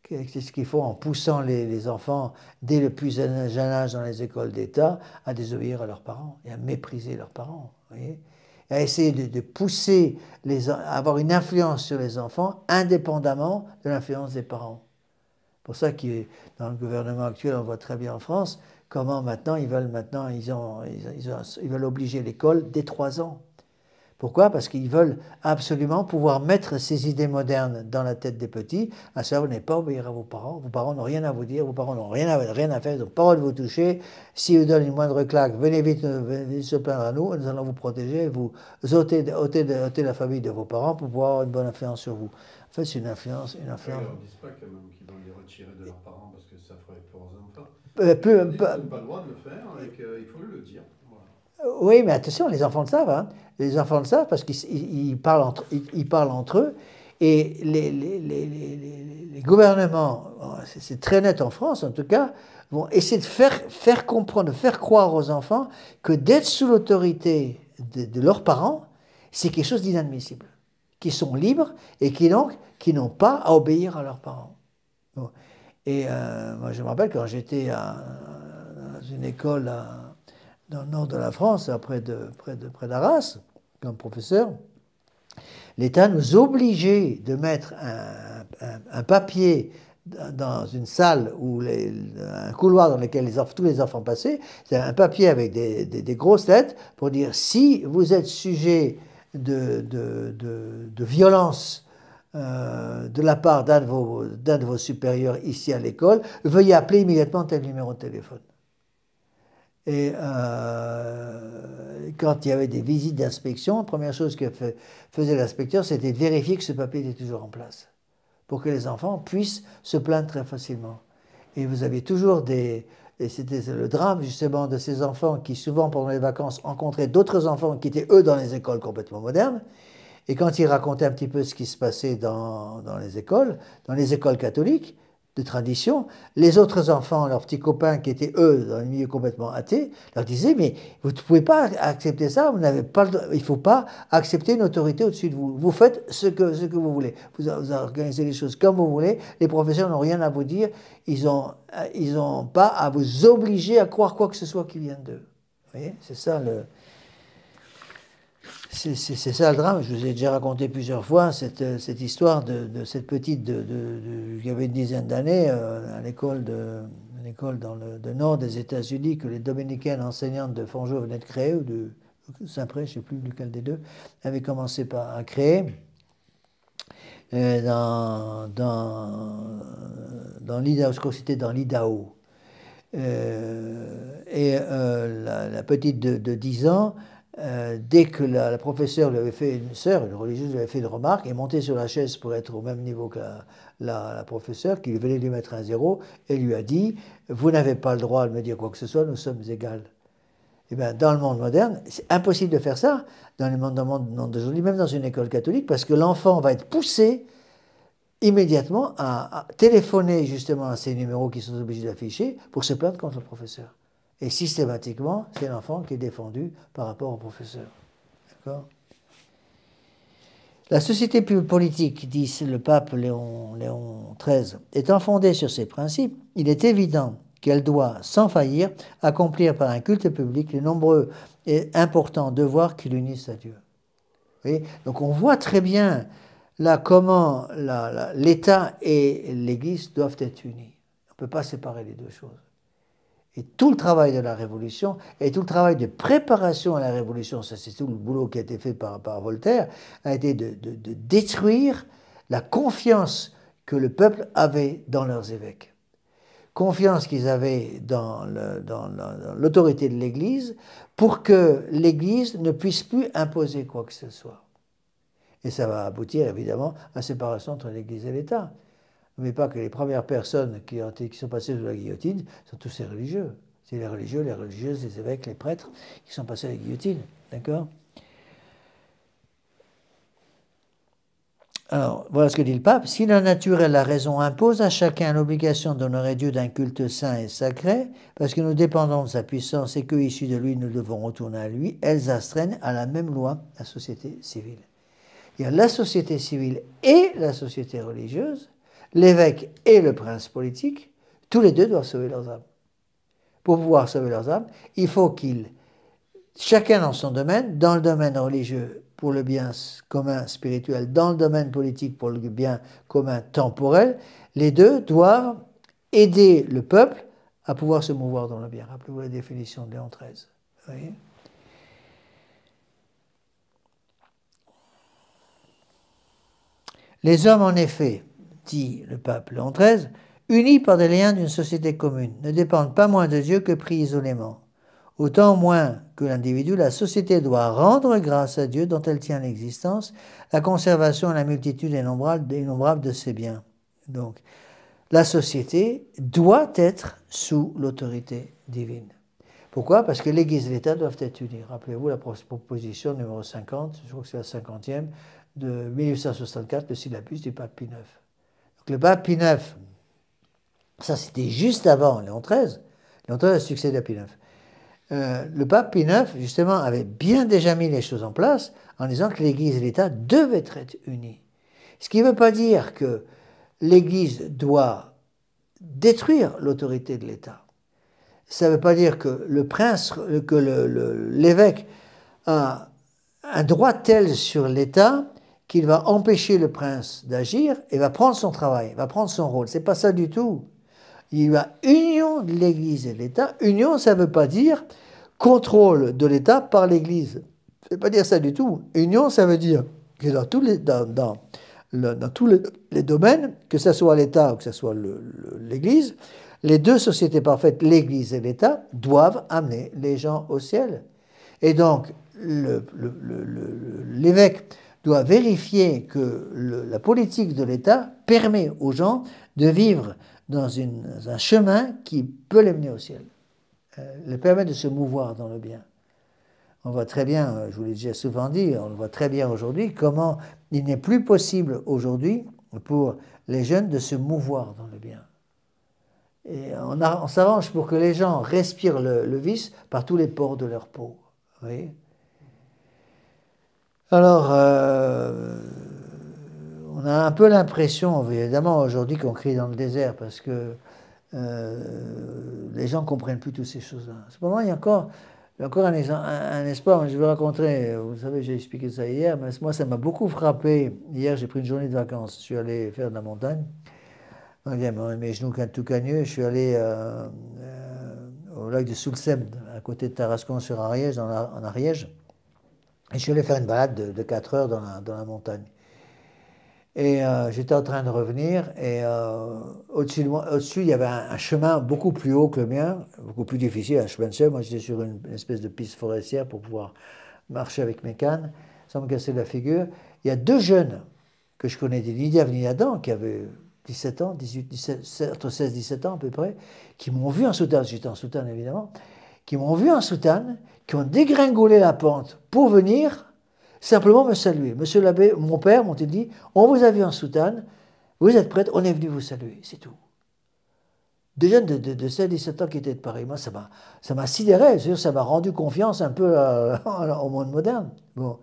Qu'est-ce qu'il faut en poussant les enfants dès le plus jeune âge dans les écoles d'État à désobéir à leurs parents et à mépriser leurs parents, vous voyez, à essayer de pousser, à avoir une influence sur les enfants indépendamment de l'influence des parents. C'est pour ça que dans le gouvernement actuel, on voit très bien en France comment maintenant ils veulent obliger l'école dès 3 ans. Pourquoi? Parce qu'ils veulent absolument pouvoir mettre ces idées modernes dans la tête des petits, à savoir, vous n'avez pas à obéir à vos parents n'ont rien à vous dire, vos parents n'ont rien à faire, ils n'ont pas le droit de vous toucher, s'ils vous donnent une moindre claque, venez vite se plaindre à nous, nous allons vous protéger, vous ôter la famille de vos parents pour pouvoir avoir une bonne influence sur vous. En fait, c'est une influence. Ils ne disent pas quand même qu'ils vont les retirer de leurs parents parce que ça ferait peur aux enfants. Ils n'ont pas le droit de le faire et qu'il faut le dire. Voilà. Oui, mais attention, les enfants le savent. Les enfants le savent parce qu'ils parlent entre eux. Et les gouvernements, c'est très net en France en tout cas, vont essayer de faire comprendre, de faire croire aux enfants que d'être sous l'autorité de leurs parents, c'est quelque chose d'inadmissible. Qu'ils sont libres et qui n'ont pas à obéir à leurs parents. Bon. Et moi, je me rappelle quand j'étais dans une école dans le nord de la France, près d'Arras, comme professeur, l'État nous obligeait de mettre un papier dans une salle, un couloir dans lequel tous les enfants passaient, c'est un papier avec des grosses lettres pour dire si vous êtes sujet de violence de la part d'un de vos supérieurs ici à l'école, veuillez appeler immédiatement tel numéro de téléphone. Et quand il y avait des visites d'inspection, la première chose que faisait l'inspecteur, c'était de vérifier que ce papier était toujours en place, pour que les enfants puissent se plaindre très facilement. Et vous aviez toujours et c'était le drame justement de ces enfants qui souvent pendant les vacances rencontraient d'autres enfants qui étaient eux dans les écoles complètement modernes, et quand ils racontaient un petit peu ce qui se passait dans les écoles catholiques, de tradition, les autres enfants, leurs petits copains qui étaient eux dans le milieu complètement athée, leur disaient mais vous ne pouvez pas accepter ça, vous n'avez pas, il ne faut pas accepter une autorité au-dessus de vous. Vous faites ce que vous voulez, vous organisez les choses comme vous voulez. Les professeurs n'ont rien à vous dire, ils ont pas à vous obliger à croire quoi que ce soit qui vienne d'eux. Vous voyez, c'est ça le. C'est ça le drame. Je vous ai déjà raconté plusieurs fois cette histoire de cette petite qui avait une dizaine d'années à l'école dans le nord des États-Unis que les dominicaines enseignantes de Fonjo venaient de créer, ou de Saint-Pré, je ne sais plus lequel des deux, avaient commencé à créer dans l'Idaho, je crois que c'était dans l'Idaho. La petite de 10 ans, dès que la professeure lui avait fait, une religieuse lui avait fait une remarque, est montée sur la chaise pour être au même niveau que la professeure, qui venait lui mettre un 0, et lui a dit « Vous n'avez pas le droit de me dire quoi que ce soit, nous sommes égales ». Eh bien, dans le monde moderne, c'est impossible de faire ça dans le monde d'aujourd'hui, même dans une école catholique, parce que l'enfant va être poussé immédiatement à téléphoner justement à ces numéros qui sont obligés d'afficher pour se plaindre contre le professeur. Et systématiquement, c'est l'enfant qui est défendu par rapport au professeur. D'accord ? La société politique, dit le pape Léon XIII, étant fondée sur ces principes, il est évident qu'elle doit, sans faillir, accomplir par un culte public les nombreux et importants devoirs qui l'unissent à Dieu. Vous voyez ? Donc on voit très bien là comment l'État et l'Église doivent être unis. On ne peut pas séparer les deux choses. Et tout le travail de la Révolution et tout le travail de préparation à la Révolution, ça c'est tout le boulot qui a été fait par Voltaire, a été de détruire la confiance que le peuple avait dans leurs évêques. Confiance qu'ils avaient dans l'autorité de l'Église pour que l'Église ne puisse plus imposer quoi que ce soit. Et ça va aboutir évidemment à la séparation entre l'Église et l'État. N'oubliez pas que les premières personnes qui sont passées sous la guillotine sont tous ces religieux. C'est les religieux, les religieuses, les évêques, les prêtres qui sont passés à la guillotine. D'accord ? Alors, voilà ce que dit le pape. Si la nature et la raison imposent à chacun l'obligation d'honorer Dieu d'un culte saint et sacré, parce que nous dépendons de sa puissance et que, issus de lui, nous devons retourner à lui, elles astreignent à la même loi la société civile. Il y a la société civile et la société religieuse, l'évêque et le prince politique, tous les deux doivent sauver leurs âmes. Pour pouvoir sauver leurs âmes, il faut qu'ils, chacun dans son domaine, dans le domaine religieux pour le bien commun spirituel, dans le domaine politique pour le bien commun temporel, les deux doivent aider le peuple à pouvoir se mouvoir dans le bien. Rappelez-vous la définition de Léon XIII. Vous voyez ? Les hommes, en effet, dit le pape Léon XIII, unis par des liens d'une société commune, ne dépendent pas moins de Dieu que pris isolément. Autant moins que l'individu, la société doit rendre grâce à Dieu dont elle tient l'existence, la conservation et la multitude innombrable de ses biens. Donc, la société doit être sous l'autorité divine. Pourquoi ? Parce que l'Église et l'État doivent être unis. Rappelez-vous la proposition numéro 50, je crois que c'est la 50e, de 1864, le syllabus du pape Pie IX. Donc le pape Pie IX, ça c'était juste avant Léon XIII. Léon XIII a succédé à Pie IX. Le pape Pie IX, justement, avait bien déjà mis les choses en place en disant que l'Église et l'État devaient être unis. Ce qui ne veut pas dire que l'Église doit détruire l'autorité de l'État. Ça ne veut pas dire que le prince, que l'évêque a un droit tel sur l'État qu'il va empêcher le prince d'agir et va prendre son travail, va prendre son rôle. Ce n'est pas ça du tout. Il y a union de l'Église et de l'État. Union, ça ne veut pas dire contrôle de l'État par l'Église. Ça ne veut pas dire ça du tout. Union, ça veut dire que dans tous les domaines, que ce soit l'État ou que ce soit l'Église, les deux sociétés parfaites, l'Église et l'État, doivent amener les gens au ciel. Et donc, l'évêque doit vérifier que la politique de l'État permet aux gens de vivre dans un chemin qui peut les mener au ciel, les permet de se mouvoir dans le bien. On voit très bien, je vous l'ai déjà souvent dit, on le voit très bien aujourd'hui, comment il n'est plus possible aujourd'hui pour les jeunes de se mouvoir dans le bien. Et on s'arrange pour que les gens respirent le vice par tous les pores de leur peau. Vous voyez ? Alors, on a un peu l'impression, évidemment, aujourd'hui qu'on crie dans le désert parce que les gens ne comprennent plus toutes ces choses-là. Cependant, il y a encore un espoir. Je vais raconter, vous savez, j'ai expliqué ça hier, mais moi, ça m'a beaucoup frappé. Hier, j'ai pris une journée de vacances. Je suis allé faire de la montagne. Mes genoux tout cagneux. Je suis allé au lac de Soulsem, à côté de Tarascon-sur-Ariège, en Ariège. Et je suis allé faire une balade de 4 heures dans la montagne. Et j'étais en train de revenir, et au-dessus, il y avait un chemin beaucoup plus haut que le mien, beaucoup plus difficile, un chemin de seul. Moi, j'étais sur une espèce de piste forestière pour pouvoir marcher avec mes cannes, sans me casser la figure. Il y a 2 jeunes que je connais, ni d'Ève ni d'Adam, qui avaient 17 ans, entre 16 et 17 ans à peu près, qui m'ont vu en soutane. J'étais en soutane, évidemment. qui m'ont vu en soutane, qui ont dégringolé la pente pour venir simplement me saluer. Monsieur l'abbé, mon père m'ont dit, on vous a vu en soutane, vous êtes prêtre, on est venu vous saluer, c'est tout. Des jeunes de 16-17 ans qui étaient de pareil, moi ça m'a sidéré, ça m'a rendu confiance un peu au monde moderne. Bon.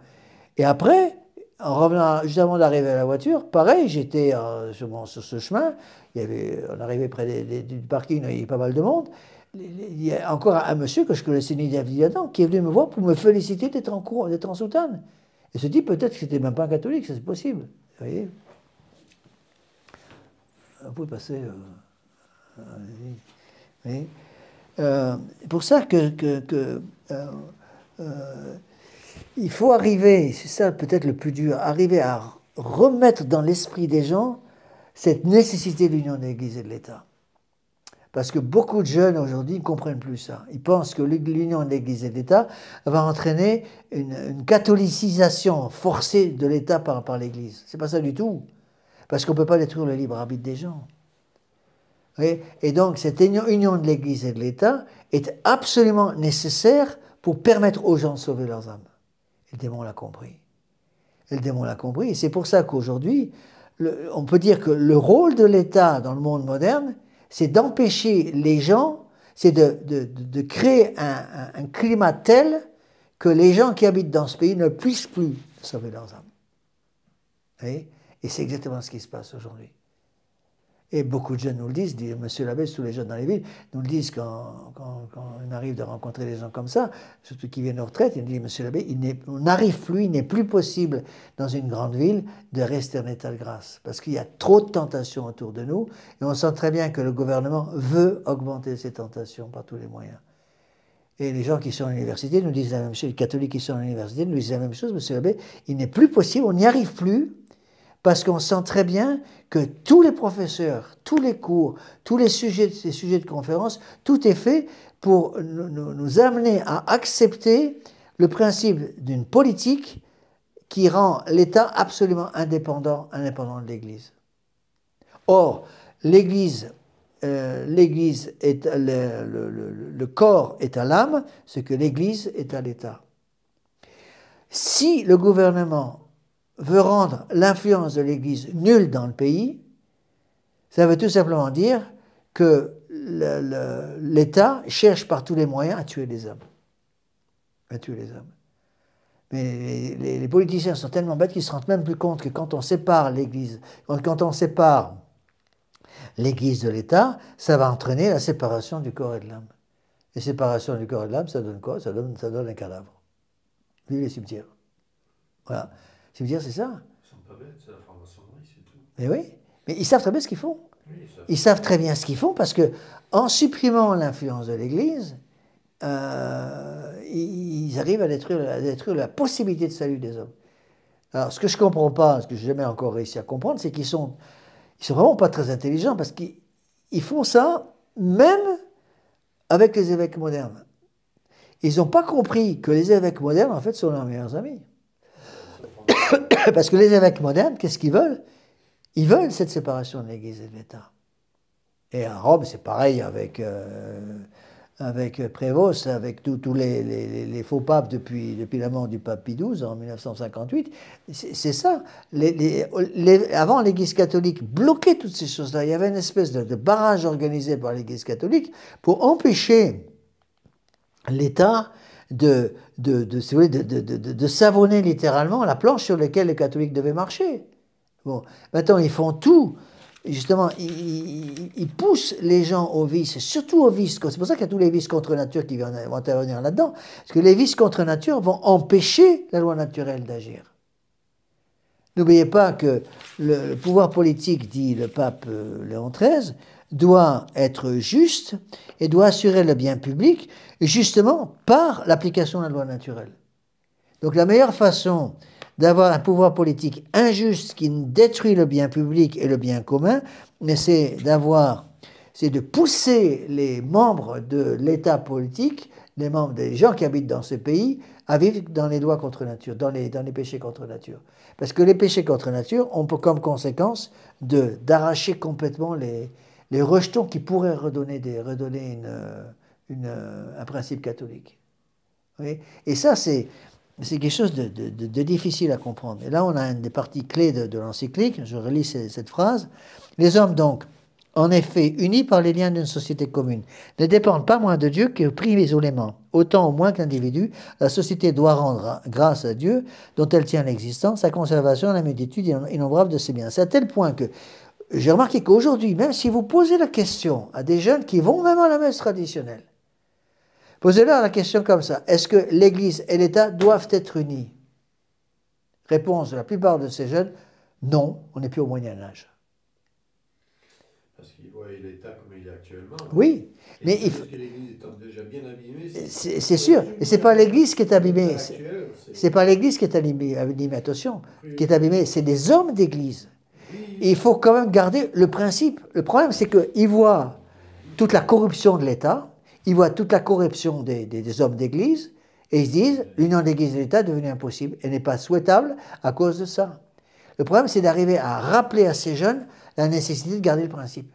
Et après, en revenant juste avant d'arriver à la voiture, pareil, j'étais sur ce chemin, on arrivait près du parking, il y avait pas mal de monde. Il y a encore un monsieur que je connaissais ni Adam qui est venu me voir pour me féliciter d'être en soutane. Et se dit peut-être que c'était même pas un catholique, c'est possible. Vous voyez? Vous pouvez passer. Oui. Pour ça il faut arriver, c'est ça peut-être le plus dur, arriver à remettre dans l'esprit des gens cette nécessité de l'union de l'Église et de l'État. Parce que beaucoup de jeunes aujourd'hui ne comprennent plus ça. Ils pensent que l'union de l'Église et de l'État va entraîner une catholicisation forcée de l'État par l'Église. C'est pas ça du tout. Parce qu'on ne peut pas détruire le libre arbitre des gens. Et donc cette union de l'Église et de l'État est absolument nécessaire pour permettre aux gens de sauver leurs âmes. Et le démon l'a compris. Et le démon l'a compris. Et c'est pour ça qu'aujourd'hui, on peut dire que le rôle de l'État dans le monde moderne, c'est d'empêcher les gens, c'est de créer un climat tel que les gens qui habitent dans ce pays ne puissent plus sauver leurs âmes. Et c'est exactement ce qui se passe aujourd'hui. Et beaucoup de jeunes nous le disent, Monsieur l'abbé, tous les jeunes dans les villes, nous le disent quand on arrive de rencontrer des gens comme ça, surtout qui viennent de retraite, ils nous disent, Monsieur l'abbé, on n'arrive plus, il n'est plus possible dans une grande ville de rester en état de grâce, parce qu'il y a trop de tentations autour de nous, et on sent très bien que le gouvernement veut augmenter ces tentations par tous les moyens. Et les gens qui sont à l'université nous disent la même chose, les catholiques qui sont à l'université nous disent la même chose, Monsieur l'abbé, il n'est plus possible, on n'y arrive plus, parce qu'on sent très bien que tous les professeurs, tous les cours, tous ces sujets de conférence, tout est fait pour nous amener à accepter le principe d'une politique qui rend l'État absolument indépendant de l'Église. Or, l'Église est le corps est à l'âme, ce que l'Église est à l'État. Si le gouvernement veut rendre l'influence de l'Église nulle dans le pays, ça veut tout simplement dire que l'État cherche par tous les moyens à tuer les hommes. À tuer les hommes. Mais les politiciens sont tellement bêtes qu'ils ne se rendent même plus compte que quand on sépare l'Église, quand on sépare l'Église de l'État, ça va entraîner la séparation du corps et de l'âme. Et séparation du corps et de l'âme, ça donne quoi? Ça donne un cadavre. Vive les cimetières. Voilà. Cimetière, c'est ça. Ils sont pas bêtes, c'est la franc-maçonnerie, c'est tout. Mais oui, mais ils savent très bien ce qu'ils font. Oui, ils savent très bien ce qu'ils font parce que en supprimant l'influence de l'Église, ils arrivent à détruire la possibilité de salut des hommes. Alors, ce que je ne comprends pas, ce que je n'ai jamais encore réussi à comprendre, c'est qu'ils sont vraiment pas très intelligents parce qu'ils font ça même avec les évêques modernes. Ils n'ont pas compris que les évêques modernes, en fait, sont leurs meilleurs amis. Parce que les évêques modernes, qu'est-ce qu'ils veulent? Ils veulent cette séparation de l'Église et de l'État. Et à Rome, c'est pareil avec Prévost, avec tous les faux papes depuis la mort du pape Pie XII en 1958. C'est ça. Avant, l'Église catholique bloquait toutes ces choses-là. Il y avait une espèce de barrage organisé par l'Église catholique pour empêcher l'État de savonner littéralement la planche sur laquelle les catholiques devaient marcher. Bon, maintenant, ils font tout. Justement, ils poussent les gens au vice, surtout au vice. C'est pour ça qu'il y a tous les vices contre nature qui vont intervenir là-dedans. Parce que les vices contre nature vont empêcher la loi naturelle d'agir. N'oubliez pas que le pouvoir politique, dit le pape Léon XIII, doit être juste et doit assurer le bien public, justement par l'application de la loi naturelle. Donc la meilleure façon d'avoir un pouvoir politique injuste qui détruit le bien public et le bien commun, c'est de pousser les membres de l'État politique, les membres des gens qui habitent dans ce pays, à vivre dans les lois contre nature, dans les péchés contre nature. Parce que les péchés contre nature ont comme conséquence d'arracher complètement les rejetons qui pourraient redonner un principe catholique. Vous voyez? Et ça, c'est quelque chose de difficile à comprendre. Et là, on a une des parties clés de l'encyclique. Je relis cette phrase. Les hommes, donc, en effet, unis par les liens d'une société commune, ne dépendent pas moins de Dieu que pris isolément. Autant ou moins que l'individu, la société doit rendre grâce à Dieu, dont elle tient l'existence, sa conservation, la multitude innombrable de ses biens. C'est à tel point que j'ai remarqué qu'aujourd'hui, même si vous posez la question à des jeunes qui vont même à la messe traditionnelle, posez-leur la question comme ça. Est-ce que l'Église et l'État doivent être unis? Réponse de la plupart de ces jeunes, non, on n'est plus au Moyen-Âge. Parce qu'ils voient l'État comme il est actuellement. Oui, mais parce que l'Église étant déjà bien abîmée. C'est sûr, et c'est pas l'Église qui est abîmée. C'est pas l'Église qui est abîmée, attention, qui est abîmée, c'est des hommes d'Église. Et il faut quand même garder le principe. Le problème, c'est qu'ils voient toute la corruption de l'État, ils voient toute la corruption des hommes d'Église, et ils se disent, l'union de l'Église et de l'État est devenue impossible, et n'est pas souhaitable à cause de ça. Le problème, c'est d'arriver à rappeler à ces jeunes la nécessité de garder le principe.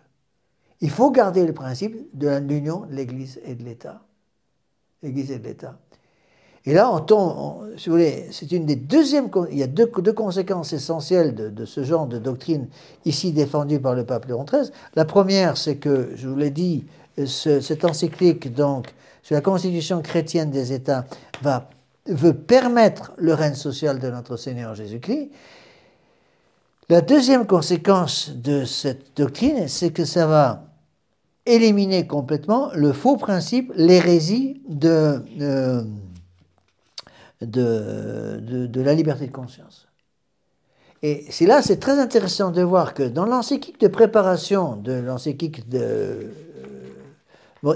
Il faut garder le principe de l'union de l'Église et de l'État. L'Église et de l'État. Et là, on tombe, si vous voulez, c'est une des deuxièmes... Il y a deux conséquences essentielles de ce genre de doctrine ici défendue par le pape Léon XIII. La première, c'est que, je vous l'ai dit, cette encyclique, donc, sur la constitution chrétienne des États, veut permettre le règne social de notre Seigneur Jésus-Christ. La deuxième conséquence de cette doctrine, c'est que ça va éliminer complètement le faux principe, l'hérésie de la liberté de conscience. Et c'est là, c'est très intéressant de voir que dans l'encyclique de préparation de l'encyclique de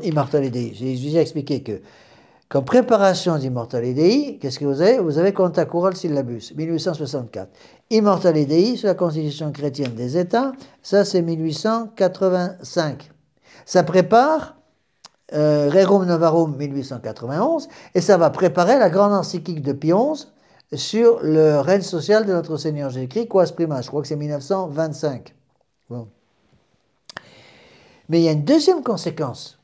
Immortale Dei, j'ai déjà expliqué que comme préparation d'Immortale Dei, qu'est-ce que vous avez? Vous avez Conta Cural Syllabus, 1864. Immortale Dei sur la constitution chrétienne des États, ça c'est 1885. Ça prépare Rerum Novarum 1891, et ça va préparer la grande encyclique de Pie XI sur le règne social de notre Seigneur Jésus-Christ, Quas Prima, je crois que c'est 1925. Bon. Mais il y a une deuxième conséquence.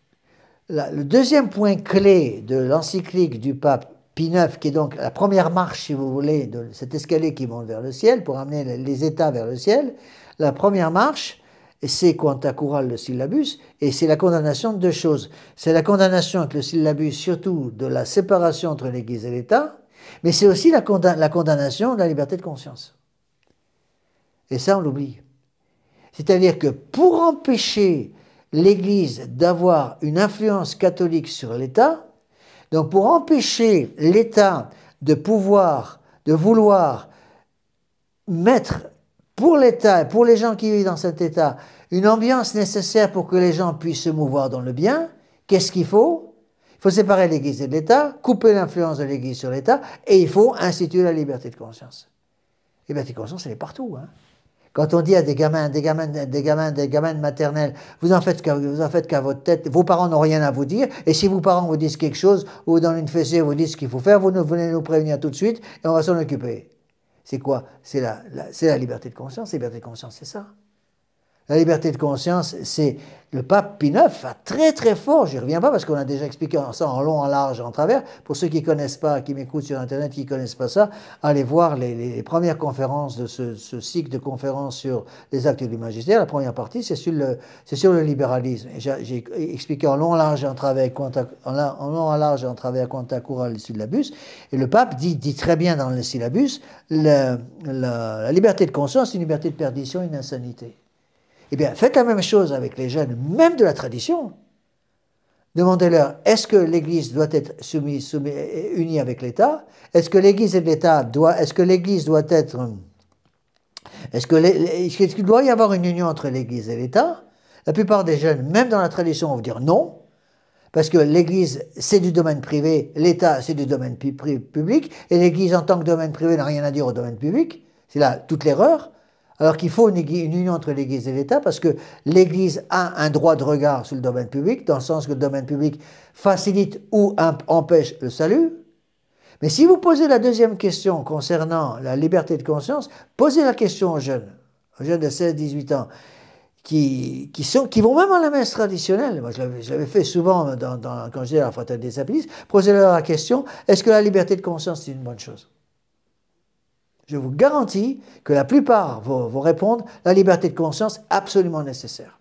Le deuxième point clé de l'encyclique du pape Pie IX, qui est donc la première marche, si vous voulez, de cet escalier qui monte vers le ciel, pour amener les États vers le ciel, la première marche, c'est Quanta Cural le syllabus, et c'est la condamnation de deux choses. C'est la condamnation avec le syllabus, surtout de la séparation entre l'Église et l'État, mais c'est aussi la condamnation de la liberté de conscience. Et ça, on l'oublie. C'est-à-dire que pour empêcher l'Église d'avoir une influence catholique sur l'État, donc pour empêcher l'État de vouloir mettre pour l'État et pour les gens qui vivent dans cet État une ambiance nécessaire pour que les gens puissent se mouvoir dans le bien, qu'est-ce qu'il faut? Il faut séparer l'Église et l'État, couper l'influence de l'Église sur l'État, et il faut instituer la liberté de conscience. La liberté de conscience, elle est partout, hein. Quand on dit à des gamins de maternelle, vous en faites qu'à votre tête, vos parents n'ont rien à vous dire, et si vos parents vous disent quelque chose, ou vous donnent une fessée, vous disent ce qu'il faut faire, vous venez nous prévenir tout de suite, et on va s'en occuper. C'est quoi? C'est la liberté de conscience. La liberté de conscience, c'est ça. La liberté de conscience, c'est le pape Pie IX a très très fort, je n'y reviens pas parce qu'on a déjà expliqué ça en long, en large, en travers. Pour ceux qui ne connaissent pas, qui m'écoutent sur Internet, qui ne connaissent pas ça, allez voir les premières conférences de ce cycle de conférences sur les actes du magistère. La première partie, c'est sur le libéralisme. J'ai expliqué en long, en large et en travers à Quanta Cural le syllabus. Et le pape dit très bien dans le syllabus, la liberté de conscience, c'est une liberté de perdition, une insanité. Eh bien, faites la même chose avec les jeunes, même de la tradition. Demandez-leur, est-ce que l'Église doit être unie avec l'État? Est-ce que l'Église et l'État est-ce qu'il doit y avoir une union entre l'Église et l'État? La plupart des jeunes, même dans la tradition, vont dire non, parce que l'Église, c'est du domaine privé, l'État, c'est du domaine public, et l'Église, en tant que domaine privé, n'a rien à dire au domaine public. C'est là toute l'erreur. Alors qu'il faut une union entre l'Église et l'État parce que l'Église a un droit de regard sur le domaine public, dans le sens que le domaine public facilite ou empêche le salut. Mais si vous posez la deuxième question concernant la liberté de conscience, posez la question aux jeunes de 16-18 ans. qui vont même à la messe traditionnelle. Moi, je l'avais fait souvent quand j'étais à la Fraternité des Sapinistes, poser-leur la question, est-ce que la liberté de conscience est une bonne chose? Je vous garantis que la plupart vont répondre, la liberté de conscience, absolument nécessaire.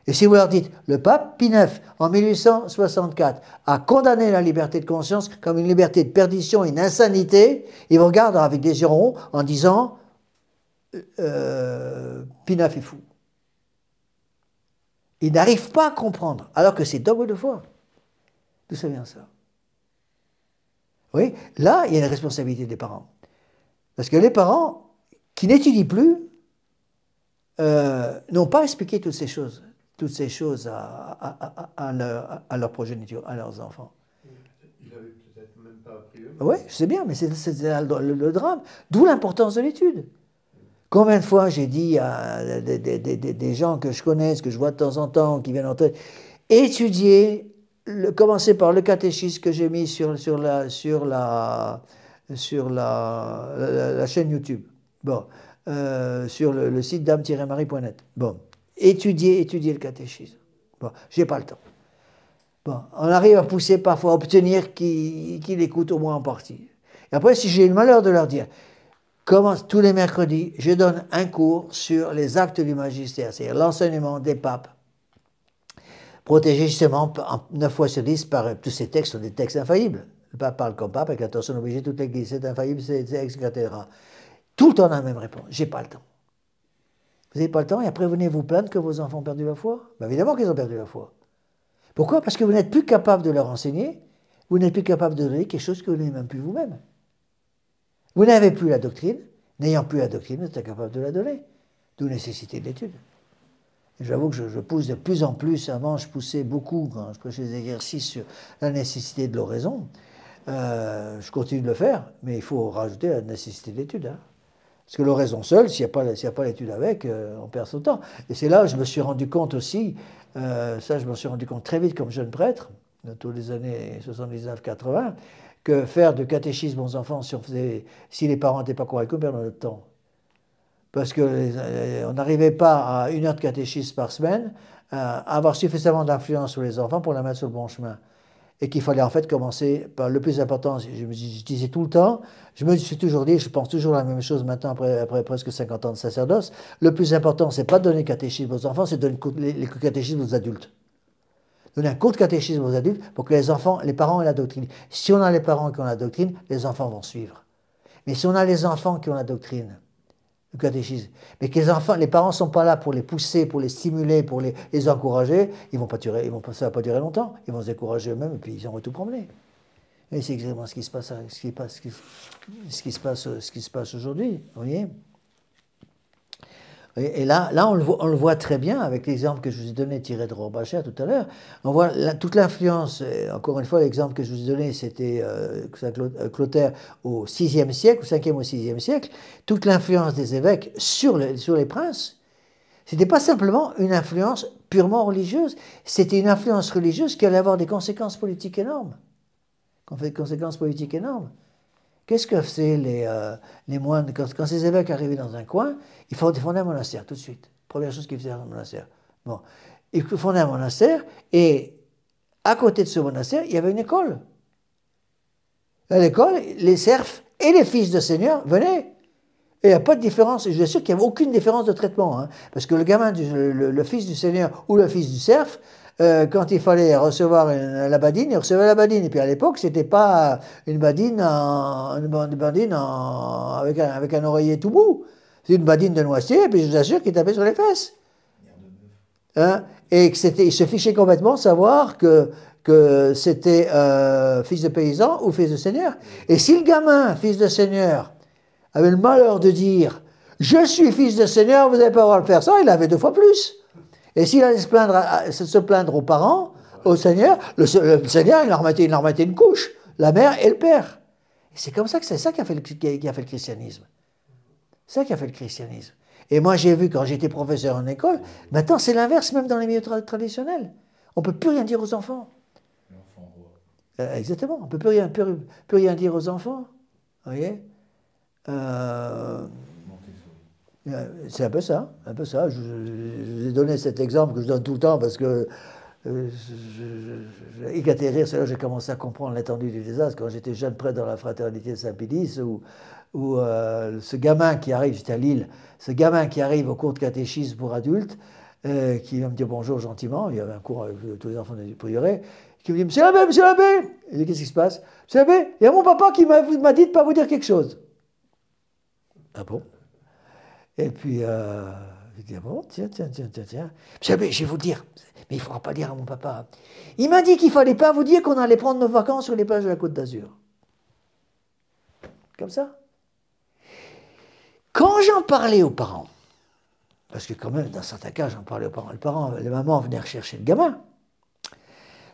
Et si vous leur dites, le pape Pie IX, en 1864, a condamné la liberté de conscience comme une liberté de perdition, une insanité, ils vous regardent avec des yeux ronds en disant, Pie IX est fou. Ils n'arrivent pas à comprendre, alors que c'est dogme de foi. D'où ça vient ça? Oui, là, il y a une responsabilité des parents. Parce que les parents, qui n'étudient plus, n'ont pas expliqué toutes ces choses à leur progéniture, à leurs enfants. Ils n'avaient peut-être même pas appris eux. Oui, je sais bien, mais c'est le drame. D'où l'importance de l'étude. Combien de fois j'ai dit à des gens que je connais, que je vois de temps en temps, qui viennent entrer, étudier, commencer par le catéchisme que j'ai mis sur la chaîne YouTube. Bon, sur le site dame-marie.net. Bon, étudier le catéchisme. Bon, j'ai pas le temps. Bon, on arrive à pousser parfois, à obtenir qu'il écoute au moins en partie. Et après, si j'ai le malheur de leur dire, tous les mercredis, je donne un cours sur les actes du magistère, c'est-à-dire l'enseignement des papes, protégés justement 9 fois sur 10 par tous ces textes, sont des textes infaillibles. Le pape parle comme pape, avec l'intention d'obliger toute l'Église, c'est infaillible, c'est etc. Tout le temps la même réponse, j'ai pas le temps. Vous n'avez pas le temps et après venez vous plaindre que vos enfants ont perdu la foi? Ben évidemment qu'ils ont perdu la foi. Pourquoi? Parce que vous n'êtes plus capable de leur enseigner, vous n'êtes plus capable de donner quelque chose que vous n'avez même plus vous-même. Vous n'avez plus la doctrine, n'ayant plus la doctrine, vous êtes incapable de la donner. D'où nécessité de l'étude. J'avoue que je pousse de plus en plus. Avant, je poussais beaucoup quand je prêchais des exercices sur la nécessité de l'oraison. Je continue de le faire, mais il faut rajouter la nécessité de l'étude. Hein. Parce que l'oraison seule, s'il n'y a pas l'étude avec, on perd son temps. Et c'est là que je me suis rendu compte aussi, je me suis rendu compte très vite comme jeune prêtre, dans toutes les années 79-80, que faire de catéchisme aux enfants, si les parents n'étaient pas convaincus, on perdait notre temps. Parce qu'on n'arrivait pas à 1 heure de catéchisme par semaine, à avoir suffisamment d'influence sur les enfants pour la mettre sur le bon chemin. Et qu'il fallait en fait commencer par le plus important, je disais tout le temps, je me suis toujours dit, je pense toujours la même chose maintenant après presque 50 ans de sacerdoce, le plus important, c'est pas de donner le catéchisme aux enfants, c'est de donner les catéchismes aux adultes. Donner un court catéchisme aux adultes pour que les parents aient la doctrine. Si on a les parents qui ont la doctrine, les enfants vont suivre. Mais si on a les enfants qui ont la doctrine, le catéchisme, mais que les parents ne sont pas là pour les pousser, pour les stimuler, pour les encourager, ça va pas durer longtemps. Ils vont se décourager eux-mêmes et puis ils vont tout promener. Et c'est exactement ce qui se passe aujourd'hui, vous voyez. Et là on le voit très bien avec l'exemple que je vous ai donné tiré de Rorbacher tout à l'heure. On voit toute l'influence, encore une fois, l'exemple que je vous ai donné, c'était Clotaire au VIe siècle, au 5e au 6e siècle. Toute l'influence des évêques sur les princes, c'était pas simplement une influence purement religieuse, c'était une influence religieuse qui allait avoir des conséquences politiques énormes. Qu'est-ce que faisaient les moines quand ces évêques arrivaient dans un coin? Ils fondaient un monastère tout de suite. Première chose qu'ils faisaient dans le monastère. Bon. Ils fondaient un monastère et à côté de ce monastère, il y avait une école. À l'école, les serfs et les fils de seigneurs venaient. Et il n'y a pas de différence. Et je suis sûr qu'il n'y avait aucune différence de traitement. Hein, parce que le gamin, le fils du seigneur ou le fils du serf, quand il fallait recevoir la badine, il recevait la badine. Et puis à l'époque, c'était pas une badine avec un oreiller tout bout. C'est une badine de noisetier, et puis je vous assure qu'il tapait sur les fesses. Hein, et il se fichait complètement de savoir que c'était fils de paysan ou fils de seigneur. Et si le gamin, fils de seigneur, avait le malheur de dire « Je suis fils de seigneur, vous n'avez pas le droit de faire ça », il avait 2 fois plus. Et s'il allait se plaindre aux parents, au Seigneur, le Seigneur, il en remettait une couche, la mère et le père. C'est ça qui a fait le christianisme. C'est ça qui a fait le christianisme. Et moi, j'ai vu, quand j'étais professeur en école, maintenant, c'est l'inverse, même dans les milieux traditionnels. On ne peut plus rien dire aux enfants. L'enfant roi. Exactement, on ne peut plus rien dire aux enfants. Vous voyez C'est un peu ça, un peu ça. Je vous ai donné cet exemple que je donne tout le temps parce que j'ai éclaté de rire. C'est là que j'ai commencé à comprendre l'étendue du désastre quand j'étais jeune prêtre dans la fraternité de Saint-Pédis où ce gamin qui arrive, j'étais à Lille, ce gamin qui arrive au cours de catéchisme pour adultes, qui va me dire bonjour gentiment, il y avait un cours avec tous les enfants du prieuré, qui me dit Monsieur l'abbé, Monsieur l'abbé. Je dis qu'est-ce qui se passe? Monsieur l'abbé, il y a mon papa qui m'a dit de ne pas vous dire quelque chose. Ah bon? Et puis, je dis, ah bon, tiens. Monsieur l'abbé, je vais vous le dire, mais il ne faudra pas dire à mon papa. Il m'a dit qu'il ne fallait pas vous dire qu'on allait prendre nos vacances sur les plages de la Côte d'Azur. Comme ça. Quand j'en parlais aux parents, parce que quand même, dans certains cas, j'en parlais aux parents, les mamans venaient rechercher le gamin.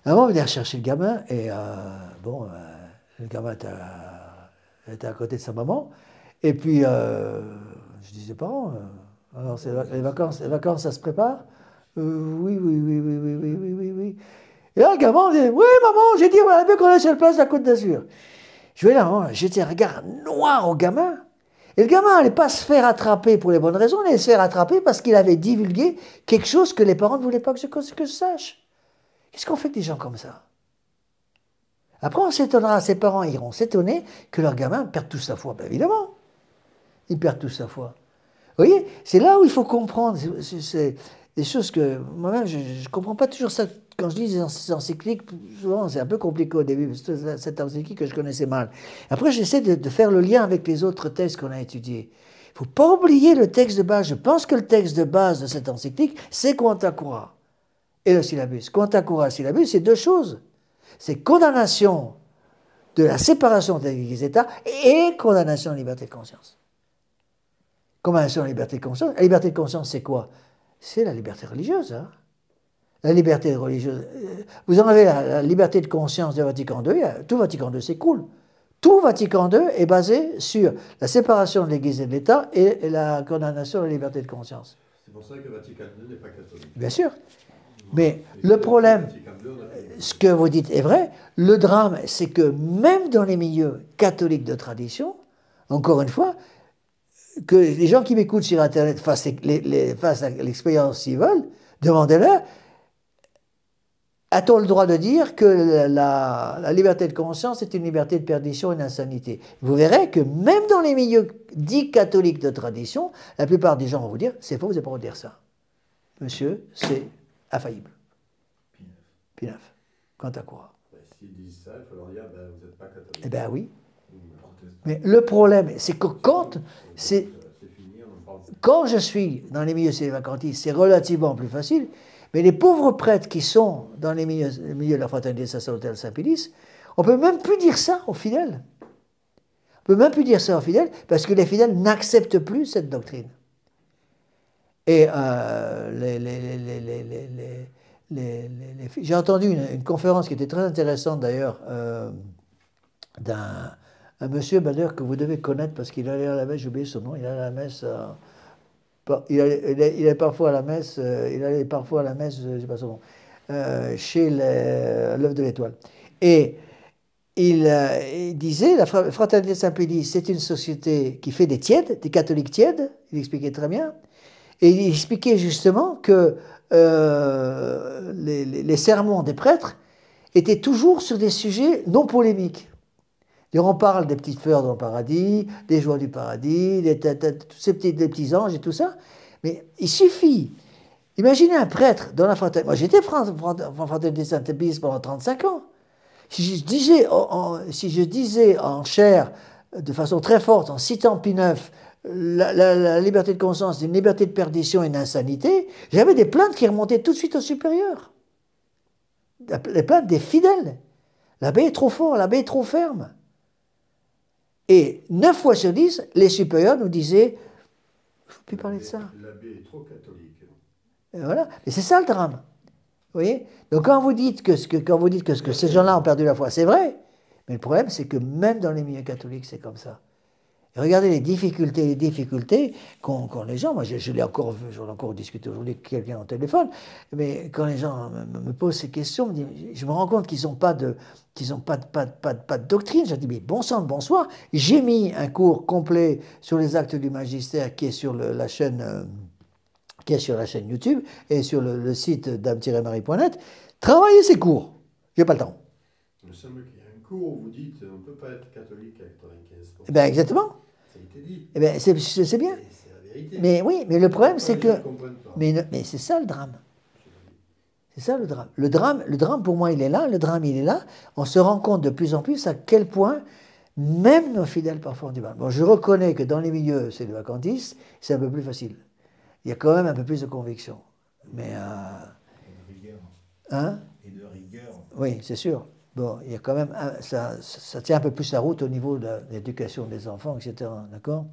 La maman venait rechercher le gamin, et le gamin était à côté de sa maman. Et puis, je disais, parents, alors les vacances, ça se prépare? Oui. Et là, le gamin dit, oui, maman, j'ai dit, voilà, bien qu'on est sur la place de la Côte d'Azur. Je vais là, j'étais un regard noir au gamin. Et le gamin n'allait pas se faire attraper pour les bonnes raisons, il allait se faire attraper parce qu'il avait divulgué quelque chose que les parents ne voulaient pas que je sache. Qu'est-ce qu'on fait avec des gens comme ça? Après, on s'étonnera, ses parents iront s'étonner que leur gamin perde toute sa foi. Bien évidemment, ils perdent toute sa foi. Vous voyez, c'est là où il faut comprendre. C'est des choses que moi-même, je ne comprends pas toujours ça. Quand je lis des encycliques, souvent c'est un peu compliqué au début, c'est cette encyclique que je connaissais mal. Après, j'essaie de faire le lien avec les autres textes qu'on a étudiés. Il ne faut pas oublier le texte de base. Je pense que le texte de base de cette encyclique, c'est Quanta Cura et le syllabus. Quanta Cura et le syllabus, c'est deux choses. C'est condamnation de la séparation de l'Église et l'État et condamnation de la liberté de conscience. Condamnation de la liberté de conscience. La liberté de conscience, c'est quoi? C'est la liberté religieuse. Hein? La liberté religieuse. Vous en avez la liberté de conscience de Vatican II. Tout Vatican II s'écroule. Tout Vatican II est basé sur la séparation de l'Église et de l'État et la condamnation de la liberté de conscience. C'est pour ça que Vatican II n'est pas catholique. Bien sûr. Mais le problème, ce que vous dites est vrai, le drame, c'est que même dans les milieux catholiques de tradition, encore une fois, que les gens qui m'écoutent sur Internet fassent à l'expérience s'ils veulent, demandez-leur, a-t-on le droit de dire que la liberté de conscience est une liberté de perdition et d'insanité? Vous verrez que même dans les milieux dits catholiques de tradition, la plupart des gens vont vous dire, c'est faux, vous n'avez pas le droit de dire ça. Monsieur, c'est infaillible. P9. Quant à quoi? S'ils disent ça, il faut leur dire, vous n'êtes pas catholique. Eh bien oui. Mais le problème, c'est que quand je suis dans les milieux sévacantistes, c'est relativement plus facile, mais les pauvres prêtres qui sont dans les milieux de la fraternité sacerdotale Saint-Pédis, on ne peut même plus dire ça aux fidèles. On ne peut même plus dire ça aux fidèles parce que les fidèles n'acceptent plus cette doctrine. Et j'ai entendu une conférence qui était très intéressante d'ailleurs d'un monsieur d'ailleurs que vous devez connaître parce qu'il allait à la messe, j'ai oublié son nom, il allait à la messe, il allait parfois à la messe, je ne sais pas son nom, chez l'œuvre de l'Étoile. Et il disait, la Fraternité Saint-Pédis, c'est une société qui fait des tièdes, des catholiques tièdes, il expliquait très bien, et il expliquait justement que les sermons des prêtres étaient toujours sur des sujets non polémiques. Et on parle des petites fleurs dans le paradis, des joies du paradis, des petits anges et tout ça. Mais il suffit. Imaginez un prêtre dans la fraternité. Moi, j'étais fraternité Saint-Pédis pendant 35 ans. Si je disais en chair, de façon très forte, en citant Pie IX, la liberté de conscience, une liberté de perdition et une insanité, j'avais des plaintes qui remontaient tout de suite au supérieur. Les plaintes des fidèles. L'abbé est trop fort, l'abbé est trop ferme. Et 9 fois sur 10, les supérieurs nous disaient, il ne faut plus parler de ça. L'abbé est trop catholique. Et voilà, et c'est ça le drame. Vous voyez? Donc quand vous dites que ces gens-là ont perdu la foi, c'est vrai. Mais le problème, c'est que même dans les milieux catholiques, c'est comme ça. Et regardez les difficultés qu'ont les gens. Moi, je l'ai encore vu, j'en ai encore discuté aujourd'hui avec quelqu'un au téléphone. Mais quand les gens me posent ces questions, je me rends compte qu'ils n'ont pas de doctrine. Je dis, mais bon sang, bonsoir. J'ai mis un cours complet sur les actes du magistère qui est sur la chaîne YouTube et sur le site dame-marie.net. Travaillez ces cours. J'ai pas le temps. Il me semble qu'il y a un cours où vous dites on ne peut pas être catholique à 95%. Eh bien, exactement. Ça a été dit. Eh bien, c'est bien. C'est la vérité. Mais oui, mais le problème, c'est que... Mais Mais c'est ça le drame. C'est ça le drame. Le drame, pour moi, il est là. Le drame, il est là. On se rend compte de plus en plus à quel point, même nos fidèles parfois ont du mal. Bon, je reconnais que dans les milieux sédévacantistes, c'est un peu plus facile. Il y a quand même un peu plus de conviction. Mais... Et de rigueur. Hein? Et de rigueur. Oui, c'est sûr. Bon, il y a quand même... Ça tient un peu plus la route au niveau de l'éducation des enfants, etc. D'accord?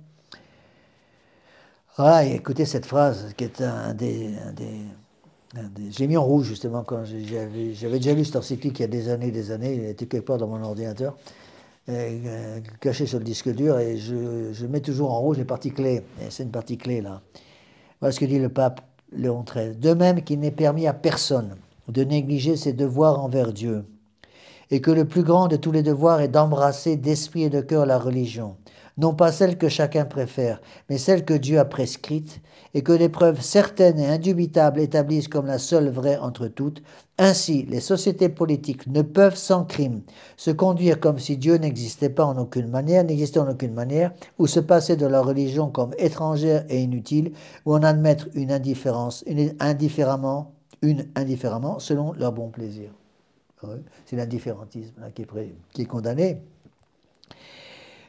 Voilà, écoutez cette phrase qui est j'ai mis en rouge justement quand j'avais déjà lu cet encyclique il y a des années, il était quelque part dans mon ordinateur, caché sur le disque dur, et je mets toujours en rouge les parties clés. Et c'est une partie clé là. Voilà ce que dit le pape Léon XIII. De même qu'il n'est permis à personne de négliger ses devoirs envers Dieu, et que le plus grand de tous les devoirs est d'embrasser d'esprit et de cœur la religion, non pas celle que chacun préfère, mais celle que Dieu a prescrite, et que des preuves certaines et indubitables établissent comme la seule vraie entre toutes. Ainsi, les sociétés politiques ne peuvent sans crime se conduire comme si Dieu n'existait en aucune manière, ou se passer de leur religion comme étrangère et inutile, ou en admettre une indifféremment selon leur bon plaisir. C'est l'indifférentisme là, qui est condamné.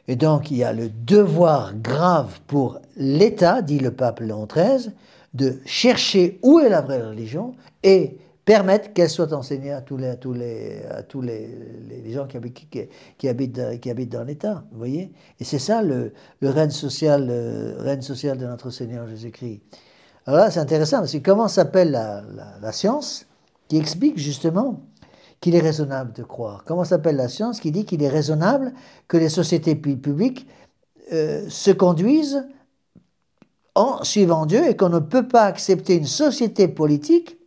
Et donc, il y a le devoir grave pour l'État, dit le pape Léon XIII, de chercher où est la vraie religion et permettre qu'elle soit enseignée à tous les gens qui habitent dans l'État. Vous voyez? Et c'est ça le règne social de notre Seigneur Jésus-Christ. Alors là, c'est intéressant, parce que comment s'appelle la science qui explique justement qu'il est raisonnable de croire? Comment s'appelle la science qui dit qu'il est raisonnable que les sociétés publiques se conduisent en suivant Dieu, et qu'on ne peut pas accepter une société politique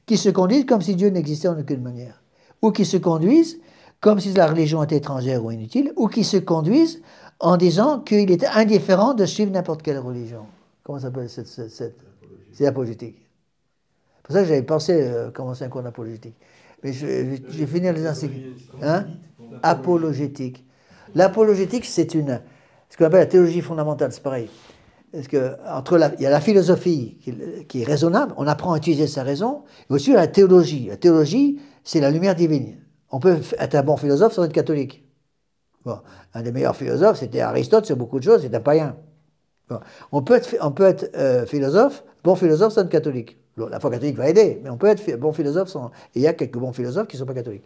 qui se conduise comme si Dieu n'existait en aucune manière, ou qui se conduise comme si la religion était étrangère ou inutile, ou qui se conduise en disant qu'il était indifférent de suivre n'importe quelle religion. Comment s'appelle cette... C'est l'apologétique. C'est pour ça que j'avais pensé commencer un cours d'apologétique. Mais je vais finir les encycliques. Hein? Apologétique. L'apologétique, c'est ce qu'on appelle la théologie fondamentale, c'est pareil. Parce que il y a la philosophie qui est raisonnable, on apprend à utiliser sa raison, et aussi la théologie. La théologie, c'est la lumière divine. On peut être un bon philosophe sans être catholique. Bon, un des meilleurs philosophes, c'était Aristote sur beaucoup de choses, c'est un païen. Bon, on peut être philosophe, bon philosophe sans être catholique. La foi catholique va aider, mais on peut être bon philosophe sans... Et il y a quelques bons philosophes qui ne sont pas catholiques.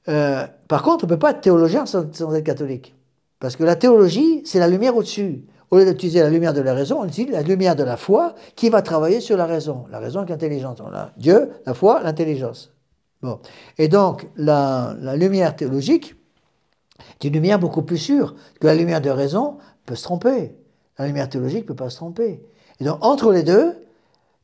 Par contre, on ne peut pas être théologien sans être catholique. Parce que la théologie, c'est la lumière au-dessus. Au lieu d'utiliser la lumière de la raison, on utilise la lumière de la foi qui va travailler sur la raison. La raison est l'intelligence. On a Dieu, la foi, l'intelligence. Bon. Et donc, la lumière théologique est une lumière beaucoup plus sûre que la lumière de raison peut se tromper. La lumière théologique ne peut pas se tromper. Et donc, entre les deux,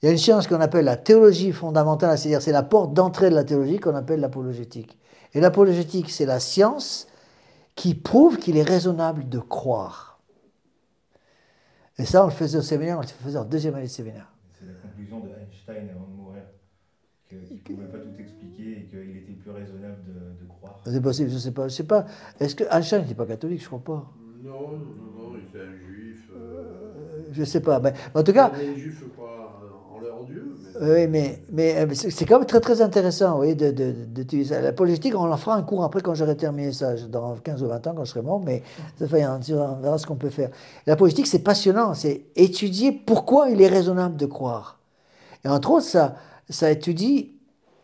il y a une science qu'on appelle la théologie fondamentale, c'est-à-dire c'est la porte d'entrée de la théologie qu'on appelle l'apologétique. Et l'apologétique, c'est la science qui prouve qu'il est raisonnable de croire. Et ça, on le faisait au séminaire, on le faisait en deuxième année de séminaire. C'est la conclusion de Einstein avant de mourir, qu'il ne pouvait pas tout expliquer et qu'il était plus raisonnable de croire. C'est possible, je ne sais pas. Est-ce que Einstein n'était pas catholique? Je ne crois pas. Non, il était un juif. Je ne sais pas. Mais, en tout cas... Les juifs, quoi, en leur Dieu. Oui, mais c'est quand même très très intéressant, vous voyez, d'utiliser ça. L'apologétique, on en fera un cours après quand j'aurai terminé ça, dans 15 ou 20 ans quand je serai mort, mais ça fait, on verra ce qu'on peut faire. L'apologétique, c'est passionnant, c'est étudier pourquoi il est raisonnable de croire. Et entre autres, ça étudie,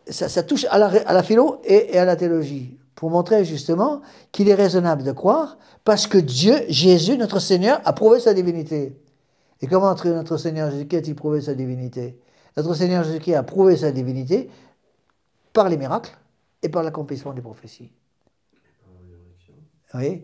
ça touche à la philo et à la théologie, pour montrer justement qu'il est raisonnable de croire, parce que Dieu, Jésus, notre Seigneur, a prouvé sa divinité. Et comment notre Seigneur Jésus-Christ a-t-il prouvé sa divinité? Notre Seigneur Jésus-Christ a prouvé sa divinité par les miracles et par l'accomplissement des prophéties. Oui.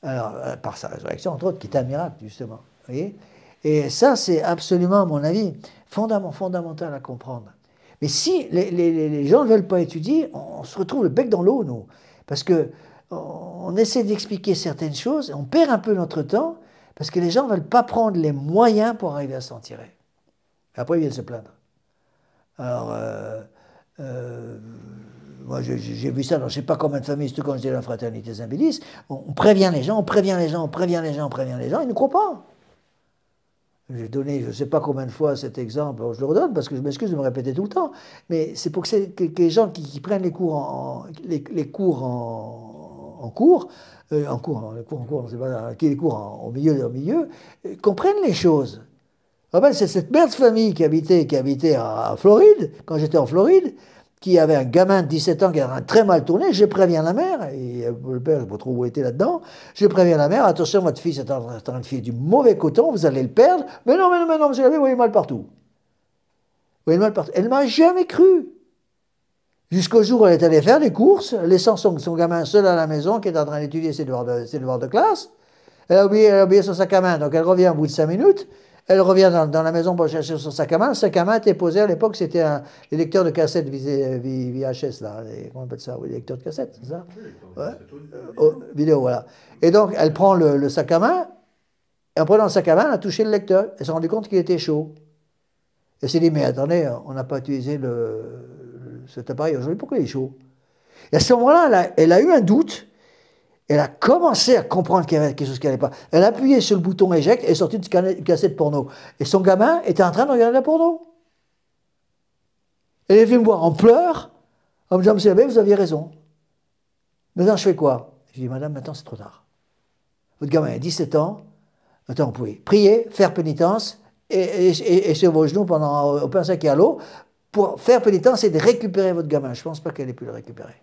Alors, par sa résurrection, entre autres, qui est un miracle, justement. Vous voyez? Et ça, c'est absolument, à mon avis, fondamental à comprendre. Mais si les gens ne veulent pas étudier, on se retrouve le bec dans l'eau, nous. Parce qu'on essaie d'expliquer certaines choses, on perd un peu notre temps, parce que les gens ne veulent pas prendre les moyens pour arriver à s'en tirer. Après, ils viennent se plaindre. Alors, moi, j'ai vu ça dans je ne sais pas combien de familles, surtout quand j'étais à la Fraternité Saint-Bélis, on prévient les gens, on prévient les gens, on prévient les gens, on prévient les gens, ils ne croient pas. J'ai donné, je ne sais pas combien de fois cet exemple, je le redonne parce que je m'excuse de me répéter tout le temps, mais c'est pour que les gens qui prennent les cours en cours, au milieu, comprennent les choses. C'est cette mère de famille qui habitait à Floride, quand j'étais en Floride, qui avait un gamin de 17 ans qui a très mal tourné, je préviens la mère, et le père, je ne sais pas trop où il était là-dedans, je préviens la mère, attention, votre fils est en train de filer du mauvais coton, vous allez le perdre, mais non, monsieur l'abbé, vous voyez mal partout. Vous voyez mal partout. Elle ne m'a jamais cru. Jusqu'au jour où elle est allée faire des courses, laissant son gamin seul à la maison, qui est en train d'étudier ses devoirs de classe. Elle a oublié son sac à main, donc elle revient au bout de 5 minutes. Elle revient dans la maison pour chercher son sac à main. Le sac à main était posé à l'époque, c'était les lecteurs de cassettes VHS, là. Comment on appelle ça? Oui, les lecteurs de cassettes, c'est ça? Ouais. Vidéo, voilà. Et donc, elle prend le sac à main, et en prenant le sac à main, elle a touché le lecteur. Elle s'est rendue compte qu'il était chaud. Elle s'est dit, mais attendez, on n'a pas utilisé cet appareil aujourd'hui, pourquoi il est chaud? Et à ce moment-là, elle a eu un doute. Elle a commencé à comprendre qu'il y avait quelque chose qui n'allait pas. Elle a appuyé sur le bouton éjecte et est sortie une cassette porno. Et son gamin était en train de regarder la porno. Elle est venue me voir en pleurs, en me disant, monsieur l'abbé, vous aviez raison. Maintenant, je fais quoi? Je dis, madame, maintenant c'est trop tard. Votre gamin a 17 ans, maintenant vous pouvez prier, faire pénitence, et sur vos genoux au pain sec et à l'eau, pour faire pénitence et de récupérer votre gamin. Je ne pense pas qu'elle ait pu le récupérer.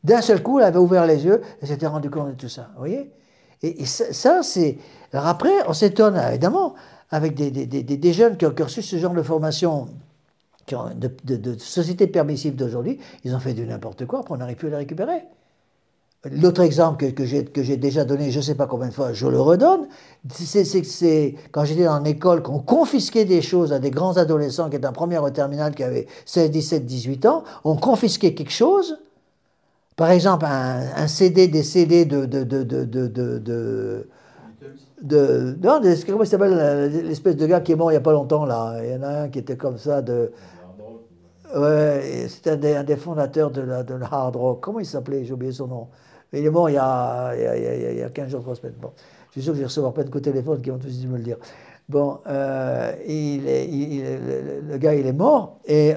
D'un seul coup, elle avait ouvert les yeux et s'était rendu compte de tout ça. Vous voyez? Et ça, c'est... Alors après, on s'étonne, évidemment, avec des jeunes qui ont reçu ce genre de formation de société permissive d'aujourd'hui, ils ont fait du n'importe quoi, après on n'arrive plus à les récupérer. L'autre exemple que j'ai déjà donné, je ne sais pas combien de fois, je le redonne, c'est quand j'étais en école, qu'on confisquait des choses à des grands adolescents qui étaient en première au terminal, qui avaient 16, 17, 18 ans, on confisquait quelque chose. Par exemple, un CD, des CD non, comment il s'appelle l'espèce de gars qui est mort il n'y a pas longtemps, là. Il y en a un qui était comme ça, ouais, c'était un des fondateurs de la hard rock. Comment il s'appelait? J'ai oublié son nom. Mais il est mort il y a 15 jours, 3 semaines. Bon, je suis sûr que je vais recevoir plein de coups de téléphone qui vont tous me le dire. Bon, le gars, il est mort, et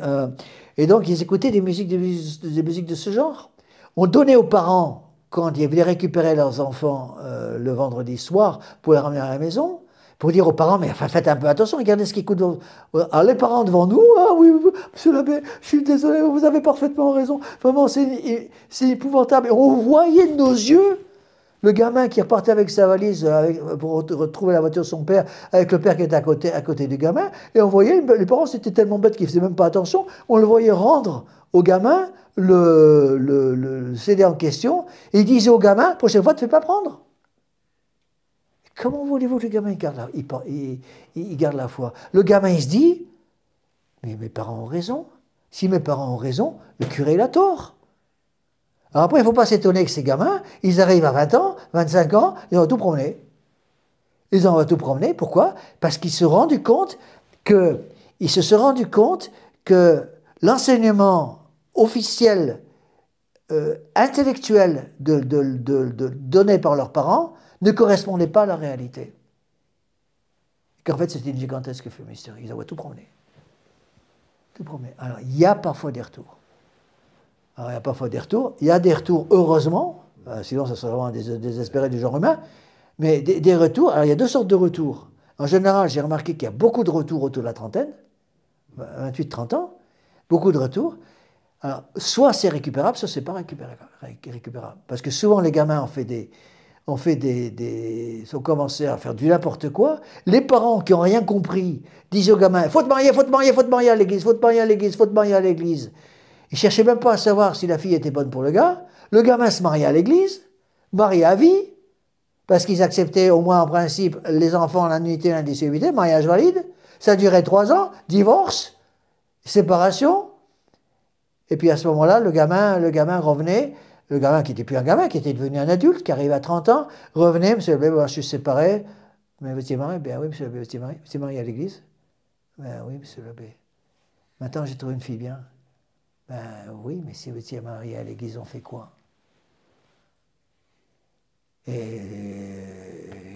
donc ils écoutaient des musiques de ce genre. On donnait aux parents, quand ils voulaient récupérer leurs enfants le vendredi soir, pour les ramener à la maison, pour dire aux parents, mais enfin, faites un peu attention, regardez ce qu'ils écoutent. Alors les parents devant nous, ah oui, monsieur l'abbé, je suis désolé, vous avez parfaitement raison. Vraiment, c'est épouvantable. Et on voyait de nos yeux le gamin qui repartait avec sa valise pour retrouver la voiture de son père, avec le père qui était à côté du gamin, et on voyait, les parents, c'était tellement bête qu'ils ne faisaient même pas attention, on le voyait rendre au gamin le CD en question, et il disait au gamin, prochaine fois, ne te fais pas prendre. Comment voulez-vous que le gamin il garde la foi? Le gamin, il se dit, mais mes parents ont raison. Si mes parents ont raison, le curé, il a tort. Alors après, il ne faut pas s'étonner que ces gamins, ils arrivent à 20 ans, 25 ans, ils ont tout promené. Ils ont tout promené, pourquoi? Parce qu'ils se sont rendus compte que l'enseignement officiel, intellectuel donné par leurs parents ne correspondait pas à la réalité. Qu'en fait, c'était une gigantesque fumisterie. Ils avaient tout promené. Tout promené. Alors, il y a parfois des retours. Il y a des retours, heureusement, sinon ça serait vraiment désespéré du genre humain, mais des retours. Alors il y a deux sortes de retours. En général, j'ai remarqué qu'il y a beaucoup de retours autour de la trentaine, 28-30 ans, beaucoup de retours. Alors, soit c'est récupérable, soit c'est pas récupérable. Parce que souvent les gamins ont commencé à faire du n'importe quoi. Les parents qui n'ont rien compris disent aux gamins, faut te marier à l'église, faut te marier à l'église. Ils ne cherchaient même pas à savoir si la fille était bonne pour le gars. Le gamin se mariait à l'église. mariés à vie, parce qu'ils acceptaient au moins en principe les enfants, la nullité, l'indissolubilité, mariage valide, ça durait 3 ans, divorce, séparation, et puis à ce moment-là, le gamin revenait, le gamin qui n'était plus un gamin, qui était devenu un adulte, qui arrivait à 30 ans, revenait, monsieur le bébé, je suis séparé, mais vous étiez marié? Ben oui, monsieur le bébé, vous étiez marié à l'église? Ben oui, monsieur le bébé. Maintenant, j'ai trouvé une fille bien. Ben oui, mais si vous étiez marié à l'église, on fait quoi? Et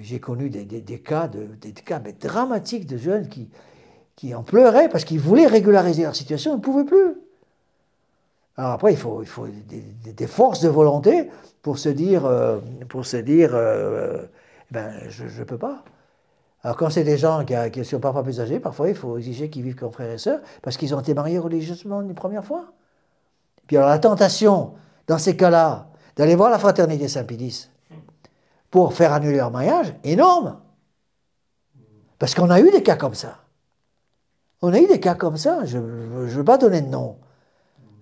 j'ai connu des cas mais dramatiques de jeunes qui en pleuraient parce qu'ils voulaient régulariser leur situation, ils ne pouvaient plus. Alors après, il faut des forces de volonté pour se dire, ben, je ne peux pas. Alors quand c'est des gens qui ne sont pas plus âgés, parfois il faut exiger qu'ils vivent comme frères et sœurs parce qu'ils ont été mariés religieusement une première fois. Puis alors la tentation, dans ces cas-là, d'aller voir la fraternité Saint-Pédis pour faire annuler leur mariage, énorme. Parce qu'on a eu des cas comme ça. On a eu des cas comme ça, je ne veux pas donner de nom,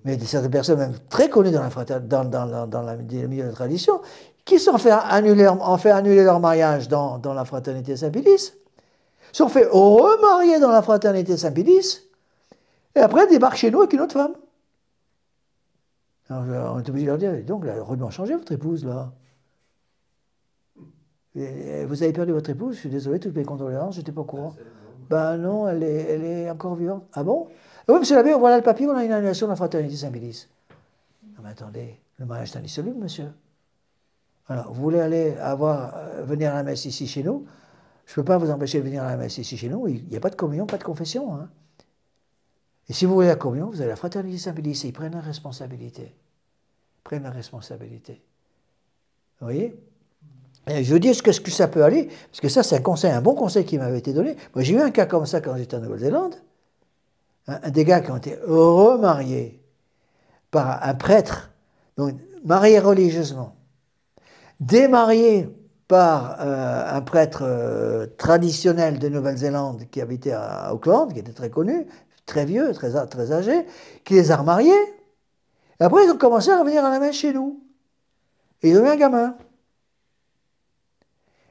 mais certaines personnes même très connues dans le milieu de la tradition, qui ont fait annuler leur mariage dans la fraternité Saint-Pédis, sont fait remarier dans la fraternité Saint-Pédis, et après débarquent chez nous avec une autre femme. Alors on est obligé de leur dire, donc, elle a rudement changé votre épouse, là. Et vous avez perdu votre épouse, je suis désolé, toutes mes condoléances, j'étais pas au courant. Ben non, elle est encore vivante. Ah bon? Oui, monsieur l'abbé, voilà le papier, on a une annulation de la fraternité Saint-Pédis. Non mais attendez, le mariage est indissoluble, monsieur. Alors, vous voulez venir à la messe ici chez nous? Je ne peux pas vous empêcher de venir à la messe ici chez nous, il n'y a pas de communion, pas de confession. Hein. Et si vous voulez la communion, vous avez la fraternité Saint-Pédis, et ils prennent la responsabilité. Vous voyez? Et je veux dire ce que ça peut aller, parce que ça, c'est un bon conseil qui m'avait été donné. Moi, j'ai eu un cas comme ça quand j'étais en Nouvelle-Zélande. Des gars qui ont été remariés par un prêtre, donc mariés religieusement, démariés par un prêtre traditionnel de Nouvelle-Zélande qui habitait à Auckland, qui était très connu, très vieux, très âgé, qui les a remariés. Et après, ils ont commencé à revenir à la messe chez nous. Et ils ont eu un gamin.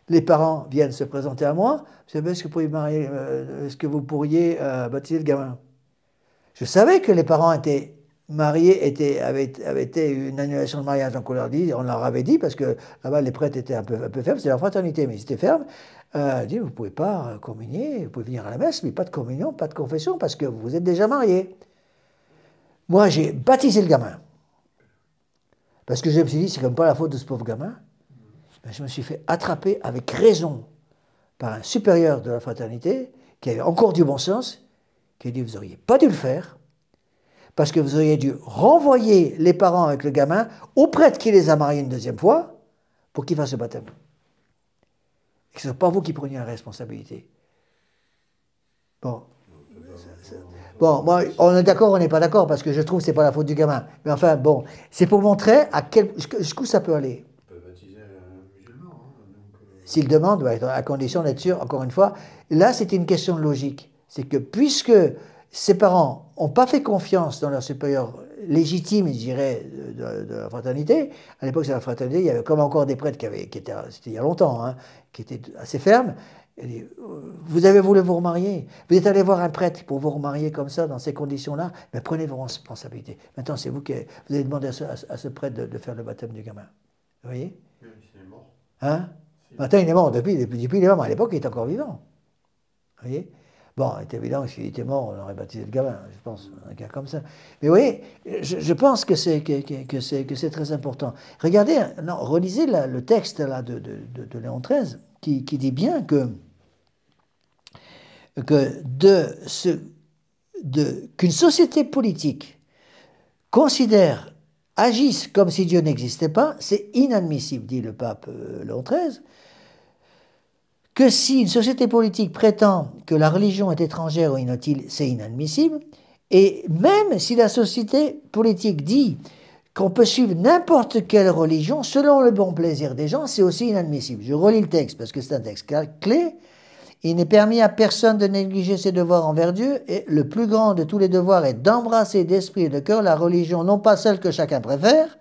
Les parents viennent se présenter à moi. Est-ce que vous pourriez baptiser le gamin? Je savais que les parents étaient mariés, avaient été une annulation de mariage. Donc on leur avait dit, parce que là-bas les prêtres étaient un peu fermes, c'était leur fraternité, mais ils étaient fermes. Dit, vous ne pouvez pas communier, vous pouvez venir à la messe, mais pas de communion, pas de confession, parce que vous êtes déjà mariés. Moi, j'ai baptisé le gamin. Parce que je me suis dit, c'est comme pas la faute de ce pauvre gamin. Ben, je me suis fait attraper avec raison par un supérieur de la fraternité qui avait encore du bon sens, qui a dit, vous n'auriez pas dû le faire, parce que vous auriez dû renvoyer les parents avec le gamin au prêtre qui les a mariés une deuxième fois pour qu'il fasse le baptême. Et que ce n'est pas vous qui preniez la responsabilité. Bon, moi, on est d'accord, on n'est pas d'accord, parce que je trouve que ce n'est pas la faute du gamin. Mais enfin, bon, c'est pour montrer jusqu'où ça peut aller. S'il demande, à condition d'être sûr, encore une fois, là c'est une question de logique. C'est que puisque ses parents n'ont pas fait confiance dans leur supérieur légitime, je dirais, de la fraternité, à l'époque c'est la fraternité, il y avait comme encore des prêtres qui étaient, c'était il y a longtemps, hein, qui étaient assez fermes. Et vous avez voulu vous remarier, vous êtes allé voir un prêtre pour vous remarier comme ça, dans ces conditions-là, mais prenez vos responsabilités. Maintenant c'est vous avez demandé à ce prêtre de faire le baptême du gamin. Vous voyez? Oui, il est mort. Hein? Maintenant, il est mort depuis il est mort, mais à l'époque, il est encore vivant. Vous voyez? Bon, il est évident que s'il était mort, on aurait baptisé le gamin, je pense, un cas comme ça. Mais vous voyez, je pense que c'est très important. Regardez, relisez le texte là, de Léon XIII, qui dit bien qu'une société politique agisse comme si Dieu n'existait pas, c'est inadmissible, dit le pape Léon XIII, que si une société politique prétend que la religion est étrangère ou inutile, c'est inadmissible, et même si la société politique dit qu'on peut suivre n'importe quelle religion selon le bon plaisir des gens, c'est aussi inadmissible. Je relis le texte parce que c'est un texte clé. Il n'est permis à personne de négliger ses devoirs envers Dieu, et le plus grand de tous les devoirs est d'embrasser d'esprit et de cœur la religion, non pas celle que chacun préfère,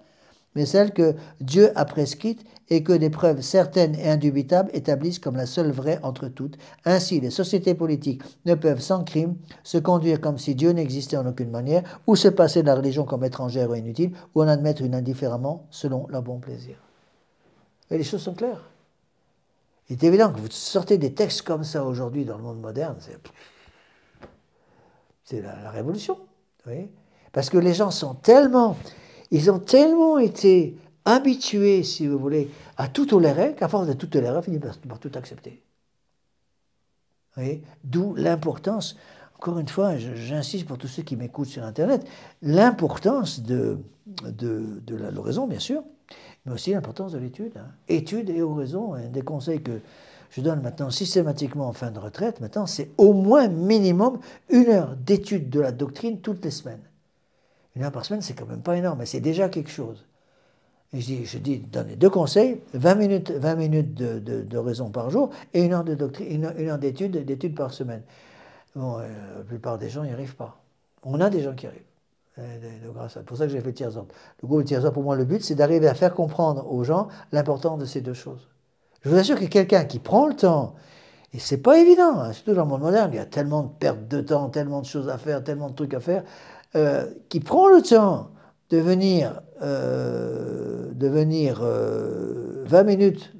mais celle que Dieu a prescrite et que des preuves certaines et indubitables établissent comme la seule vraie entre toutes. Ainsi, les sociétés politiques ne peuvent sans crime se conduire comme si Dieu n'existait en aucune manière, ou se passer de la religion comme étrangère ou inutile, ou en admettre une indifféremment selon leur bon plaisir. Et les choses sont claires. Il est évident que vous sortez des textes comme ça aujourd'hui dans le monde moderne, c'est la révolution. Vous voyez, parce que les gens ils ont tellement été habitués, si vous voulez, à tout tolérer, qu'à force de tout tolérer, ils finissent par tout accepter. Vous voyez, d'où l'importance, encore une fois, j'insiste pour tous ceux qui m'écoutent sur Internet, l'importance de l'oraison, bien sûr, mais aussi l'importance de l'étude. Hein. Étude et oraison, un des conseils que je donne maintenant systématiquement en fin de retraite, maintenant, c'est au moins minimum 1 heure d'étude de la doctrine toutes les semaines. 1 heure par semaine, c'est quand même pas énorme, mais c'est déjà quelque chose. Et je dis, donne les 2 conseils, 20 minutes de raison par jour et 1 heure de doctrine, 1 heure d'étude par semaine. Bon, la plupart des gens n'y arrivent pas. On a des gens qui arrivent. C'est pour ça que j'ai fait Tiers-Ordre. Le groupe Tiers-Ordre, pour moi, le but, c'est d'arriver à faire comprendre aux gens l'importance de ces 2 choses. Je vous assure que quelqu'un qui prend le temps, et c'est pas évident, hein, surtout dans le monde moderne, il y a tellement de pertes de temps, tellement de choses à faire, tellement de trucs à faire, qui prend le temps de venir 20 minutes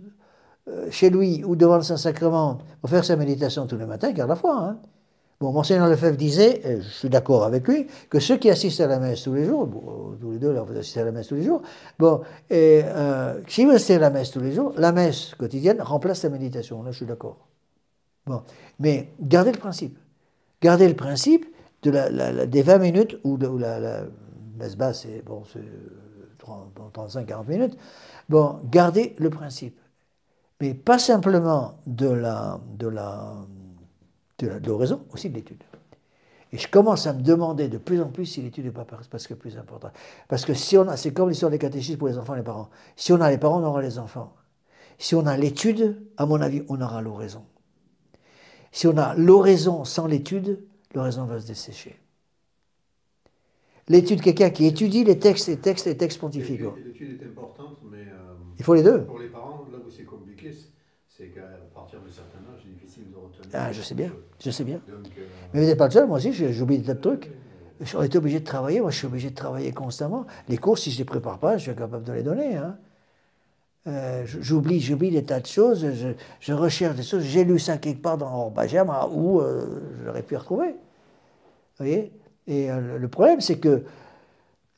chez lui ou devant le Saint-Sacrement pour faire sa méditation tous les matins, il garde la foi. Hein. Bon, Monseigneur Lefebvre disait, et je suis d'accord avec lui, que ceux qui assistent à la messe tous les jours, bon, tous les deux, là, vous assistez à la messe tous les jours, bon, et si vous assistez à la messe tous les jours, la messe quotidienne remplace la méditation, là je suis d'accord. Bon, mais gardez le principe. Gardez le principe des 20 minutes où la messe basse, c'est 35-40 minutes. Bon, gardez le principe. Mais pas simplement de l'oraison, aussi de l'étude. Et je commence à me demander de plus en plus si l'étude n'est pas presque plus importante. Parce que si on a, c'est comme l'histoire des catéchismes pour les enfants et les parents. Si on a les parents, on aura les enfants. Si on a l'étude, à mon avis, on aura l'oraison. Si on a l'oraison sans l'étude, l'oraison va se dessécher. L'étude, quelqu'un qui étudie les textes pontificaux. L'étude est importante, mais il faut les 2. Pour les parents, là où c'est compliqué, c'est qu'à partir de certains âges, c'est difficile de retenir. Ah, je sais bien. Donc, mais vous n'êtes pas le seul, moi aussi, j'oublie des tas de trucs. On est obligé de travailler, moi je suis obligé de travailler constamment. Les cours, si je ne les prépare pas, je suis incapable de les donner. Hein. J'oublie des tas de choses, je recherche des choses, j'ai lu ça quelque part dans Orbagem, où je l'aurais pu retrouver. Vous voyez? Et le problème, c'est que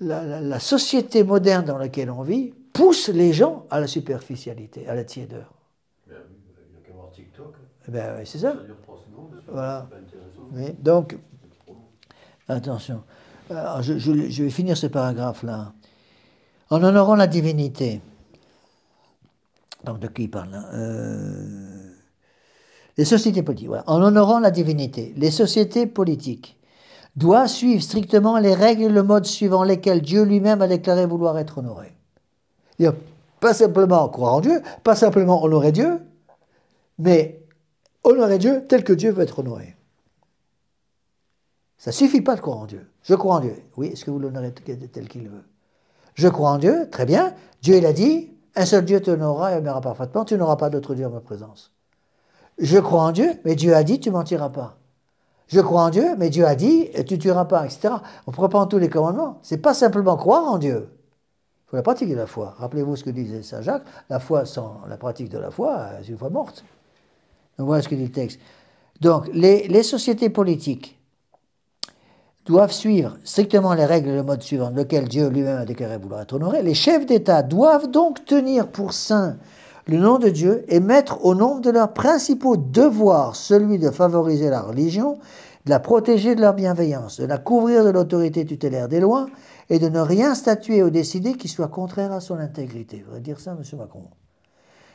la société moderne dans laquelle on vit pousse les gens à la superficialité, à la tiédeur. Ben oui, il n'y a qu'à voir TikTok. Ben oui, c'est ça. Ça dure 3 secondes, voilà. C'est pas intéressant. Oui, donc, attention. Alors, je vais finir ce paragraphe-là. En honorant la divinité. Donc, de qui il parle là les sociétés politiques. Voilà. En honorant la divinité, les sociétés politiques doivent suivre strictement les règles et le mode suivant lesquels Dieu lui-même a déclaré vouloir être honoré. Il n'y a pas simplement croire en Dieu, pas simplement honorer Dieu, mais honorer Dieu tel que Dieu veut être honoré. Ça ne suffit pas de croire en Dieu. Je crois en Dieu. Oui, est-ce que vous l'honorez tel qu'il veut? Je crois en Dieu, très bien. Dieu, il a dit, un seul Dieu t'honorera et aimera parfaitement, tu n'auras pas d'autre Dieu en ma présence. Je crois en Dieu, mais Dieu a dit, tu ne mentiras pas. Je crois en Dieu, mais Dieu a dit, tu ne tueras pas, etc. On reprend tous les commandements. Ce n'est pas simplement croire en Dieu. Il faut la pratiquer la foi. Rappelez-vous ce que disait Saint Jacques, la foi sans la pratique de la foi, c'est une foi morte. Donc voilà ce que dit le texte. Donc, les sociétés politiques doivent suivre strictement les règles et le mode suivant, lequel Dieu lui-même a déclaré vouloir être honoré. Les chefs d'État doivent donc tenir pour saint le nom de Dieu et mettre au nombre de leurs principaux devoirs celui de favoriser la religion, de la protéger de leur bienveillance, de la couvrir de l'autorité tutélaire des lois et de ne rien statuer ou décider qui soit contraire à son intégrité. Il faudrait dire ça, M. Macron.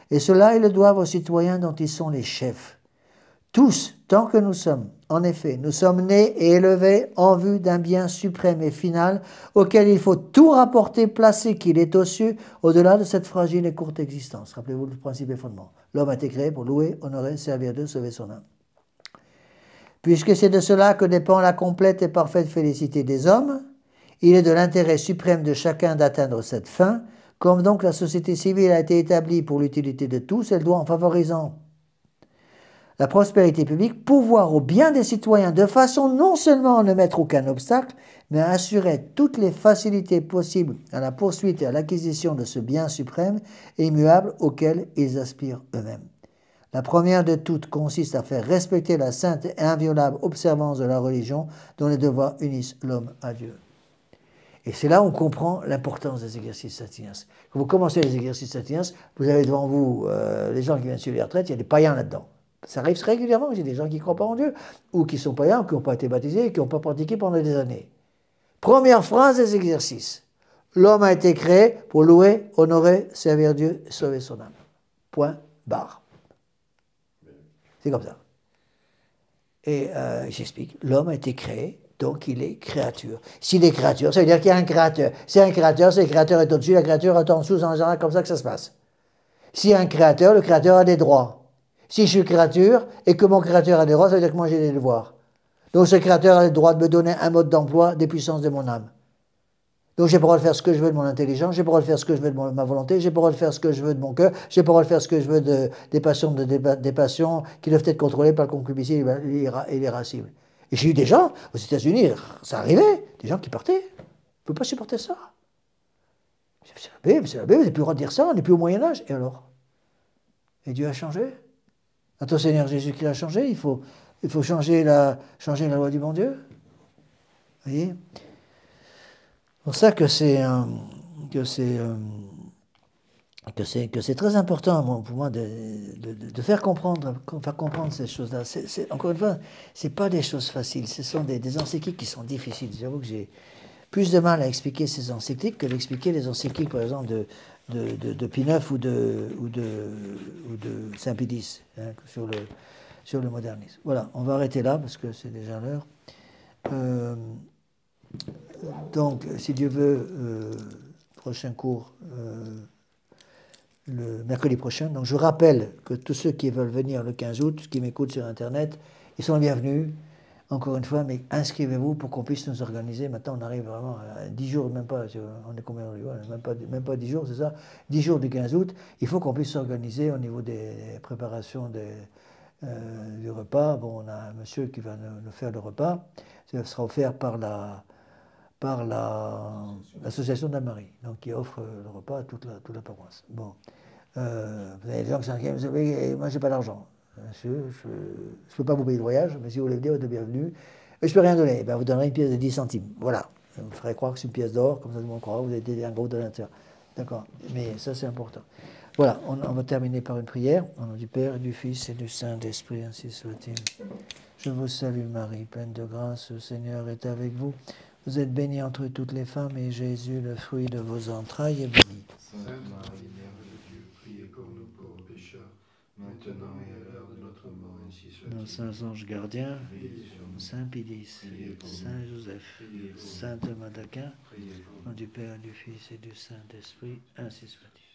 Et cela, ils le doivent aux citoyens dont ils sont les chefs. Tous, tant que nous sommes, en effet, nous sommes nés et élevés en vue d'un bien suprême et final auquel il faut tout rapporter, placer qu'il est aux cieux, au-delà de cette fragile et courte existence. Rappelez-vous le principe et fondement. L'homme a été créé pour louer, honorer, servir Dieu, sauver son âme. Puisque c'est de cela que dépend la complète et parfaite félicité des hommes, il est de l'intérêt suprême de chacun d'atteindre cette fin, Comme donc la société civile a été établie pour l'utilité de tous, elle doit, en favorisant la prospérité publique, pourvoir au bien des citoyens de façon non seulement à ne mettre aucun obstacle, mais à assurer toutes les facilités possibles à la poursuite et à l'acquisition de ce bien suprême et immuable auquel ils aspirent eux-mêmes. La première de toutes consiste à faire respecter la sainte et inviolable observance de la religion dont les devoirs unissent l'homme à Dieu. Et c'est là où on comprend l'importance des exercices Saint-Ignace. Quand vous commencez les exercices Saint-Ignace, vous avez devant vous les gens qui viennent sur les retraites, il y a des païens là-dedans. Ça arrive régulièrement, j'ai des gens qui ne croient pas en Dieu, ou qui sont païens, qui n'ont pas été baptisés, qui n'ont pas pratiqué pendant des années. Première phrase des exercices. L'homme a été créé pour louer, honorer, servir Dieu et sauver son âme. Point, barre. C'est comme ça. Et j'explique, l'homme a été créé, donc il est créature. S'il est créature, ça veut dire qu'il y a un créateur. Si un créateur, c'est le créateur est au-dessus, la créature est en dessous, c'est en général comme ça que ça se passe. S'il y a un créateur, le créateur a des droits. Si je suis créature et que mon créateur a des droits, ça veut dire que moi j'ai des devoirs. Donc ce créateur a le droit de me donner un mode d'emploi des puissances de mon âme. Donc j'ai le droit de faire ce que je veux de mon intelligence, j'ai le droit de faire ce que je veux de ma volonté, j'ai le droit de faire ce que je veux de mon cœur, j'ai le droit de faire ce que je veux des passions qui doivent être contrôlées par le concupiscible et l'irascible. Et j'ai eu des gens, aux États-Unis, ça arrivait, des gens qui partaient. Je ne peux pas supporter ça. C'est la Bible, vous n'avez plus le droit de dire ça, on n'est plus au Moyen-Âge. Et alors? Et Dieu a changé? Notre Seigneur Jésus qui l'a changé, il faut changer la loi du bon Dieu. Vous voyez? C'est pour ça que c'est très important pour moi de faire comprendre ces choses-là. Encore une fois, ce n'est pas des choses faciles, ce sont des encycliques qui sont difficiles. J'avoue que j'ai plus de mal à expliquer ces encycliques que d'expliquer les encycliques, par exemple, de Pie IX ou de Saint Pie X, hein, sur le modernisme. Voilà, on va arrêter là parce que c'est déjà l'heure. Donc, si Dieu veut, prochain cours le mercredi prochain. Donc, je rappelle que tous ceux qui veulent venir le 15 août, qui m'écoutent sur Internet, ils sont bienvenus. Encore une fois, mais inscrivez-vous pour qu'on puisse nous organiser. Maintenant, on arrive vraiment à 10 jours, même pas, on est combien? Même pas 10 jours, c'est ça? 10 jours du 15 août. Il faut qu'on puisse s'organiser au niveau des préparations du repas. Bon, on a un monsieur qui va nous faire le repas. Ça sera offert par l'association d'Anne-Marie, donc qui offre le repas à toute la paroisse. Bon, vous avez des gens qui s'inquiètent, vous savez, moi j'ai pas d'argent. Je ne peux pas vous payer le voyage, mais si vous voulez venir, vous êtes bienvenue. Mais je ne peux rien donner, ben, vous donnerez une pièce de 10 centimes. Voilà, vous ferez croire que c'est une pièce d'or, comme ça tout le monde croira que vous êtes un gros donateur. D'accord, mais ça c'est important. Voilà, on va terminer par une prière. Au nom du Père, et du Fils et du Saint-Esprit, ainsi soit-il. Je vous salue Marie, pleine de grâce, le Seigneur est avec vous. Vous êtes bénie entre toutes les femmes, et Jésus, le fruit de vos entrailles, est béni. Sainte Marie, Mère de Dieu, priez pour nous pauvres pécheurs, maintenant et à l'heure de notre mort, ainsi soit-il. Nos saints anges gardiens, Saint Pie X, Saint Joseph, Saint Thomas d'Aquin, au nom du Père, du Fils et du Saint-Esprit, ainsi soit-il.